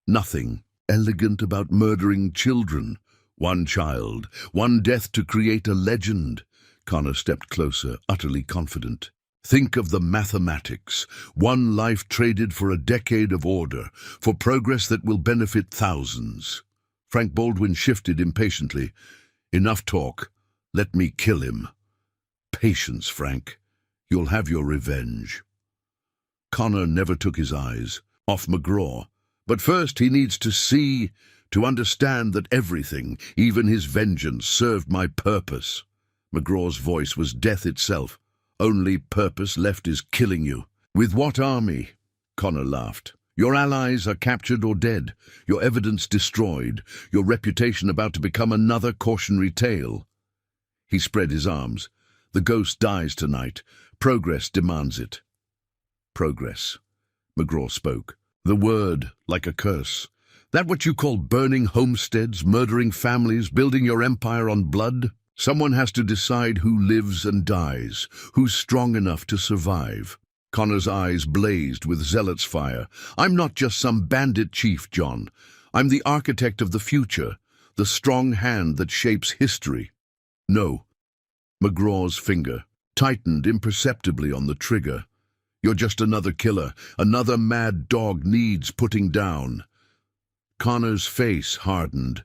Speaker 1: Nothing elegant about murdering children. One child, one death to create a legend. Connor stepped closer, utterly confident. Think of the mathematics. One life traded for a decade of order, for progress that will benefit thousands. Frank Baldwin shifted impatiently. Enough talk. Let me kill him. Patience, Frank. You'll have your revenge. Connor never took his eyes off McGraw. But first he needs to see, to understand that everything, even his vengeance, served my purpose. McGraw's voice was death itself. Only purpose left is killing you. With what army? Connor laughed. Your allies are captured or dead, your evidence destroyed, your reputation about to become another cautionary tale. He spread his arms. The ghost dies tonight. Progress demands it. Progress. McGraw spoke. The word, like a curse. That what you call burning homesteads, murdering families, building your empire on blood? Someone has to decide who lives and dies, who's strong enough to survive. Connor's eyes blazed with zealot's fire. I'm not just some bandit chief, John. I'm the architect of the future, the strong hand that shapes history. No. McGraw's finger tightened imperceptibly on the trigger. You're just another killer, another mad dog needs putting down. Connor's face hardened.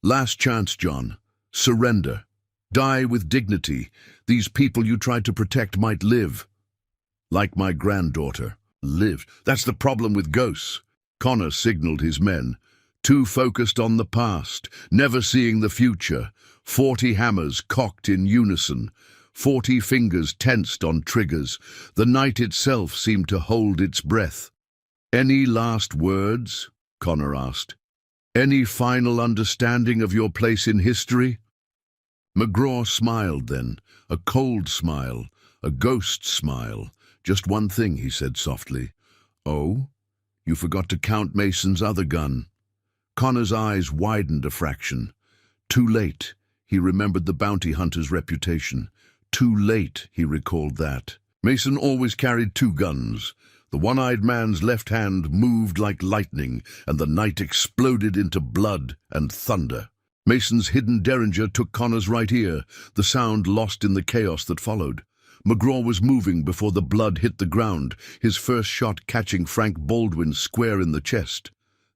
Speaker 1: Last chance, John. Surrender. Die with dignity. These people you tried to protect might live. Like my granddaughter. Live. That's the problem with ghosts. Connor signaled his men. Too focused on the past, never seeing the future. 40 hammers cocked in unison. 40 fingers tensed on triggers. The night itself seemed to hold its breath. Any last words? Connor asked. Any final understanding of your place in history? McGraw smiled then, a cold smile, a ghost smile. Just one thing, he said softly. Oh? You forgot to count Mason's other gun. Connor's eyes widened a fraction. Too late, he remembered the bounty hunter's reputation. Too late, he recalled that. Mason always carried 2 guns. The one-eyed man's left hand moved like lightning, and the night exploded into blood and thunder. Mason's hidden derringer took Connor's right ear, the sound lost in the chaos that followed. McGraw was moving before the blood hit the ground, his first shot catching Frank Baldwin square in the chest.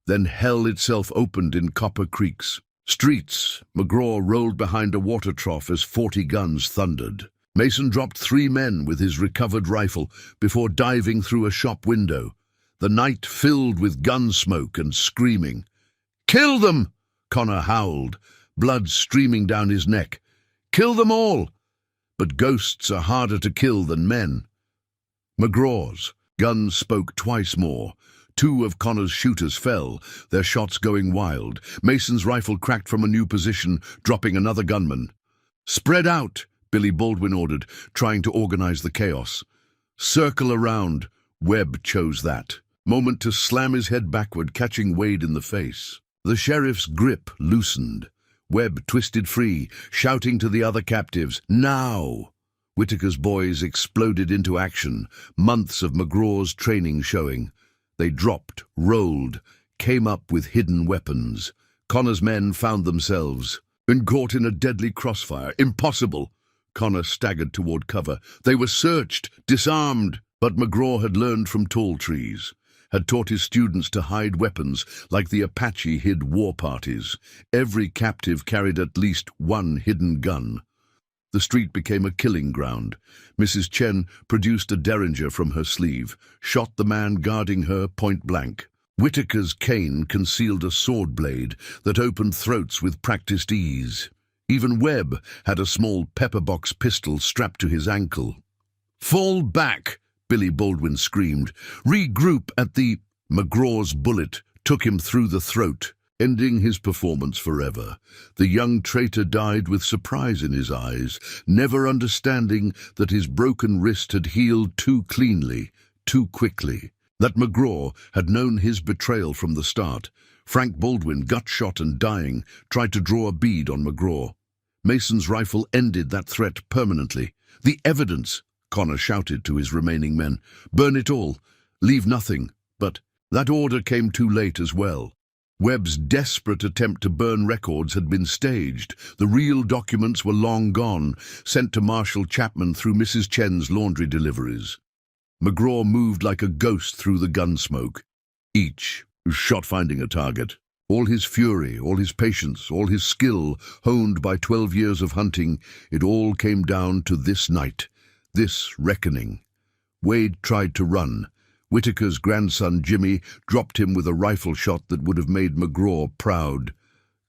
Speaker 1: Then hell itself opened in Copper Creek's streets. McGraw rolled behind a water trough as 40 guns thundered. Mason dropped 3 men with his recovered rifle before diving through a shop window. The night filled with gun smoke and screaming. "Kill them!" Connor howled, blood streaming down his neck. "Kill them all!" But ghosts are harder to kill than men. McGraw's guns spoke twice more. 2 of Connor's shooters fell, their shots going wild. Mason's rifle cracked from a new position, dropping another gunman. "Spread out," Billy Baldwin ordered, trying to organize the chaos. "Circle around." Webb chose that moment to slam his head backward, catching Wade in the face. The sheriff's grip loosened. Webb twisted free, shouting to the other captives, "Now!" Whitaker's boys exploded into action, months of McGraw's training showing. They dropped, rolled, came up with hidden weapons. Connor's men found themselves caught in a deadly crossfire. Impossible! Connor staggered toward cover. They were searched, disarmed. But McGraw had learned from tall trees, had taught his students to hide weapons like the Apache hid war parties. Every captive carried at least 1 hidden gun. The street became a killing ground. Mrs. Chen produced a derringer from her sleeve, shot the man guarding her point blank. Whitaker's cane concealed a sword blade that opened throats with practiced ease. Even Webb had a small pepperbox pistol strapped to his ankle. "Fall back!" Billy Baldwin screamed. "Regroup at the—" McGraw's bullet took him through the throat, ending his performance forever. The young traitor died with surprise in his eyes, never understanding that his broken wrist had healed too cleanly, too quickly. That McGraw had known his betrayal from the start. Frank Baldwin, gut-shot and dying, tried to draw a bead on McGraw. Mason's rifle ended that threat permanently. "The evidence!" Connor shouted to his remaining men. "Burn it all. Leave nothing." But that order came too late as well. Webb's desperate attempt to burn records had been staged. The real documents were long gone, sent to Marshal Chapman through Mrs. Chen's laundry deliveries. McGraw moved like a ghost through the gun smoke. Each shot finding a target. All his fury, all his patience, all his skill, honed by 12 years of hunting, it all came down to this night, this reckoning. Wade tried to run. Whitaker's grandson, Jimmy, dropped him with a rifle shot that would have made McGraw proud.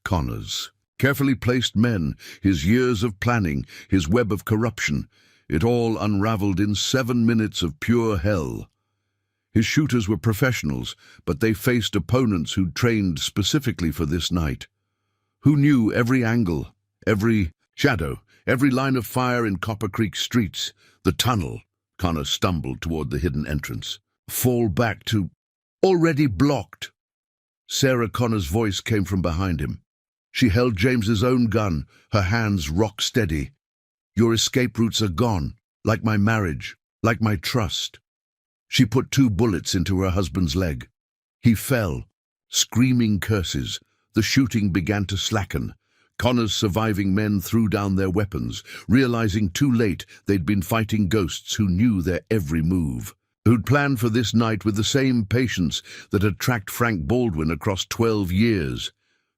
Speaker 1: Connor's carefully placed men, his years of planning, his web of corruption, it all unraveled in 7 minutes of pure hell. His shooters were professionals, but they faced opponents who'd trained specifically for this night. Who knew every angle, every shadow, every line of fire in Copper Creek streets, the tunnel. Connor stumbled toward the hidden entrance. Fall back to... already blocked. Sarah Connor's voice came from behind him. She held James's own gun, her hands rock steady. Your escape routes are gone, like my marriage, like my trust. She put 2 bullets into her husband's leg. He fell, screaming curses. The shooting began to slacken. Connor's surviving men threw down their weapons, realizing too late they'd been fighting ghosts who knew their every move, who'd planned for this night with the same patience that had tracked Frank Baldwin across 12 years.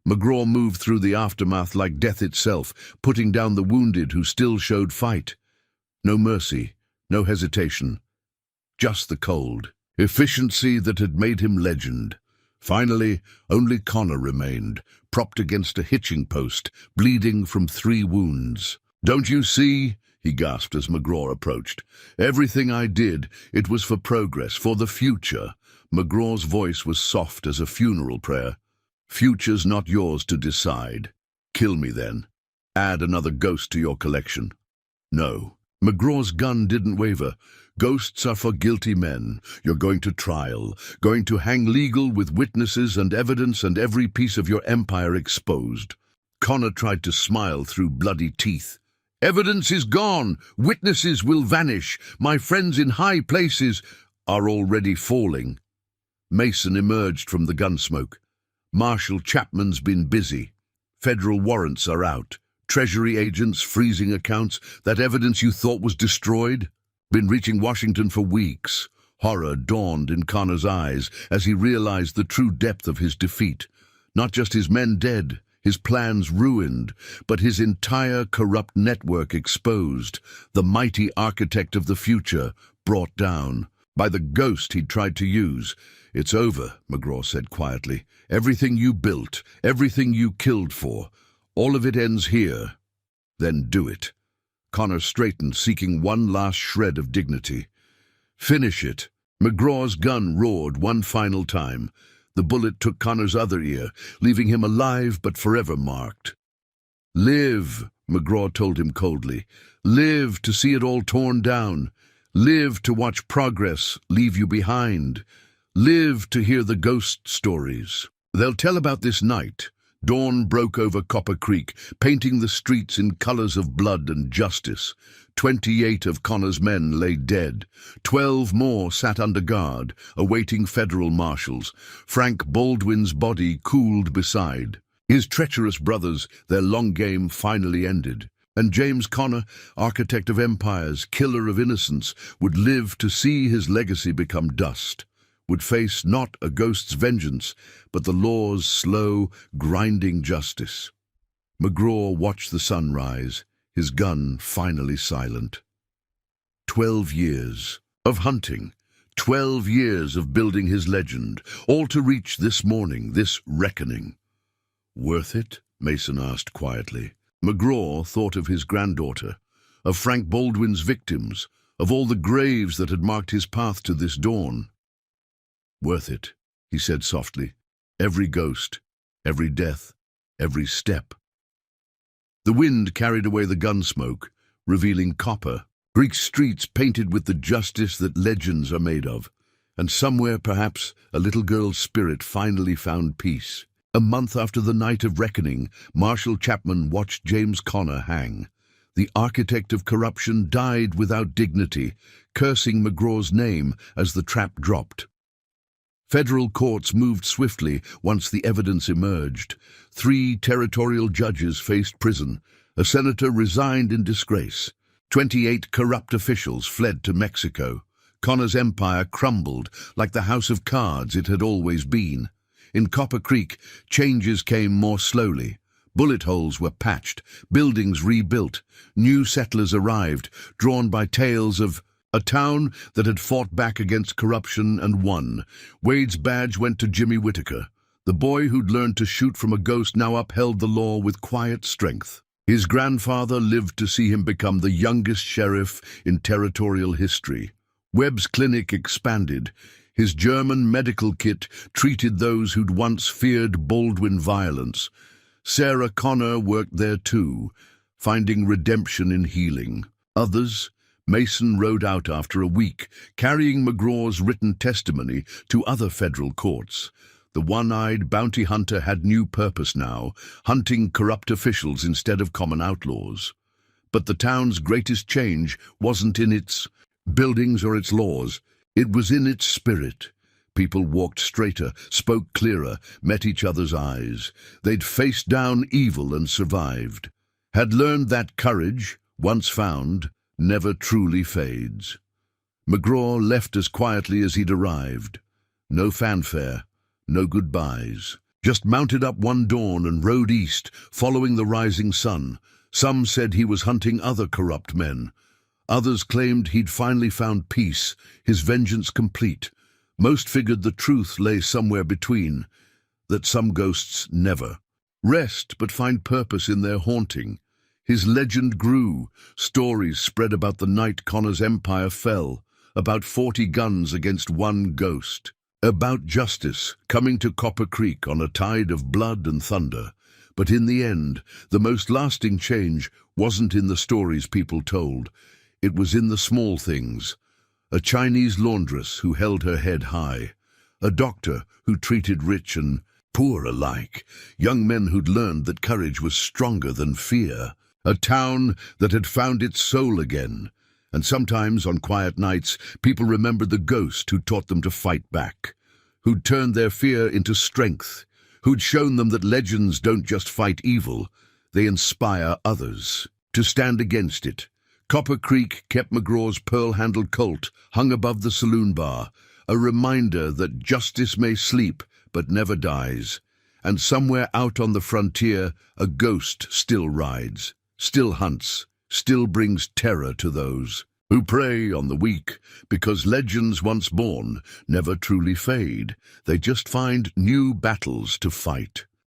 Speaker 1: McGraw moved through the aftermath like death itself, putting down the wounded who still showed fight. No mercy, no hesitation. Just the cold efficiency that had made him legend. Finally, only Connor remained, propped against a hitching post, bleeding from 3 wounds. "Don't you see?" he gasped as McGraw approached. "Everything I did, it was for progress, for the future." McGraw's voice was soft as a funeral prayer. "Future's not yours to decide. Kill me then. Add another ghost to your collection." No. McGraw's gun didn't waver. "Ghosts are for guilty men. You're going to trial, going to hang legal with witnesses and evidence and every piece of your empire exposed." Connor tried to smile through bloody teeth. "Evidence is gone. Witnesses will vanish. My friends in high places are already falling." Mason emerged from the gunsmoke. "Marshal Chapman's been busy. Federal warrants are out. Treasury agents freezing accounts. That evidence you thought was destroyed? Been reaching Washington for weeks." Horror dawned in Connor's eyes as he realized the true depth of his defeat. Not just his men dead, his plans ruined, but his entire corrupt network exposed, the mighty architect of the future brought down by the ghost he'd tried to use. "It's over," McGraw said quietly. "Everything you built, everything you killed for, all of it ends here. Then do it." Connor straightened, seeking one last shred of dignity. "Finish it." McGraw's gun roared one final time. The bullet took Connor's other ear, leaving him alive but forever marked. "Live," McGraw told him coldly. "Live to see it all torn down. Live to watch progress leave you behind. Live to hear the ghost stories they'll tell about this night." Dawn broke over Copper Creek, painting the streets in colors of blood and justice. 28 of Connor's men lay dead. 12 more sat under guard, awaiting federal marshals. Frank Baldwin's body cooled beside. His treacherous brothers, their long game finally ended. And James Connor, architect of empires, killer of innocence, would live to see his legacy become dust. Would face not a ghost's vengeance, but the law's slow, grinding justice. McGraw watched the sun rise, his gun finally silent. 12 years of hunting, 12 years of building his legend, all to reach this morning, this reckoning. "Worth it?" Mason asked quietly. McGraw thought of his granddaughter, of Frank Baldwin's victims, of all the graves that had marked his path to this dawn. "Worth it," he said softly. "Every ghost, every death, every step." The wind carried away the gun smoke, revealing Copper, Greek streets painted with the justice that legends are made of. And somewhere, perhaps, a little girl's spirit finally found peace. A month after the night of reckoning, Marshal Chapman watched James Connor hang. The architect of corruption died without dignity, cursing McGraw's name as the trap dropped. Federal courts moved swiftly once the evidence emerged. 3 territorial judges faced prison. A senator resigned in disgrace. 28 corrupt officials fled to Mexico. Connor's empire crumbled like the house of cards it had always been. In Copper Creek, changes came more slowly. Bullet holes were patched, buildings rebuilt. New settlers arrived, drawn by tales of a town that had fought back against corruption and won. Wade's badge went to Jimmy Whitaker. The boy who'd learned to shoot from a ghost now upheld the law with quiet strength. His grandfather lived to see him become the youngest sheriff in territorial history. Webb's clinic expanded. His German medical kit treated those who'd once feared Baldwin violence. Sarah Connor worked there too, finding redemption in healing. Others, Mason rode out after a week, carrying McGraw's written testimony to other federal courts. The one-eyed bounty hunter had new purpose now, hunting corrupt officials instead of common outlaws. But the town's greatest change wasn't in its buildings or its laws. It was in its spirit. People walked straighter, spoke clearer, met each other's eyes. They'd faced down evil and survived. Had learned that courage, once found, never truly fades. McGraw left as quietly as he'd arrived. No fanfare, no goodbyes. Just mounted up one dawn and rode east, following the rising sun. Some said he was hunting other corrupt men. Others claimed he'd finally found peace, his vengeance complete. Most figured the truth lay somewhere between, that some ghosts never rest but find purpose in their haunting. His legend grew. Stories spread about the night Connor's empire fell, about 40 guns against one ghost, about justice coming to Copper Creek on a tide of blood and thunder. But in the end, the most lasting change wasn't in the stories people told. It was in the small things. A Chinese laundress who held her head high. A doctor who treated rich and poor alike. Young men who'd learned that courage was stronger than fear. A town that had found its soul again. And sometimes, on quiet nights, people remembered the ghost who taught them to fight back. Who'd turned their fear into strength. Who'd shown them that legends don't just fight evil, they inspire others to stand against it. Copper Creek kept McGraw's pearl-handled Colt hung above the saloon bar, a reminder that justice may sleep but never dies. And somewhere out on the frontier, a ghost still rides, still hunts, still brings terror to those who prey on the weak, because legends once born never truly fade. They just find new battles to fight.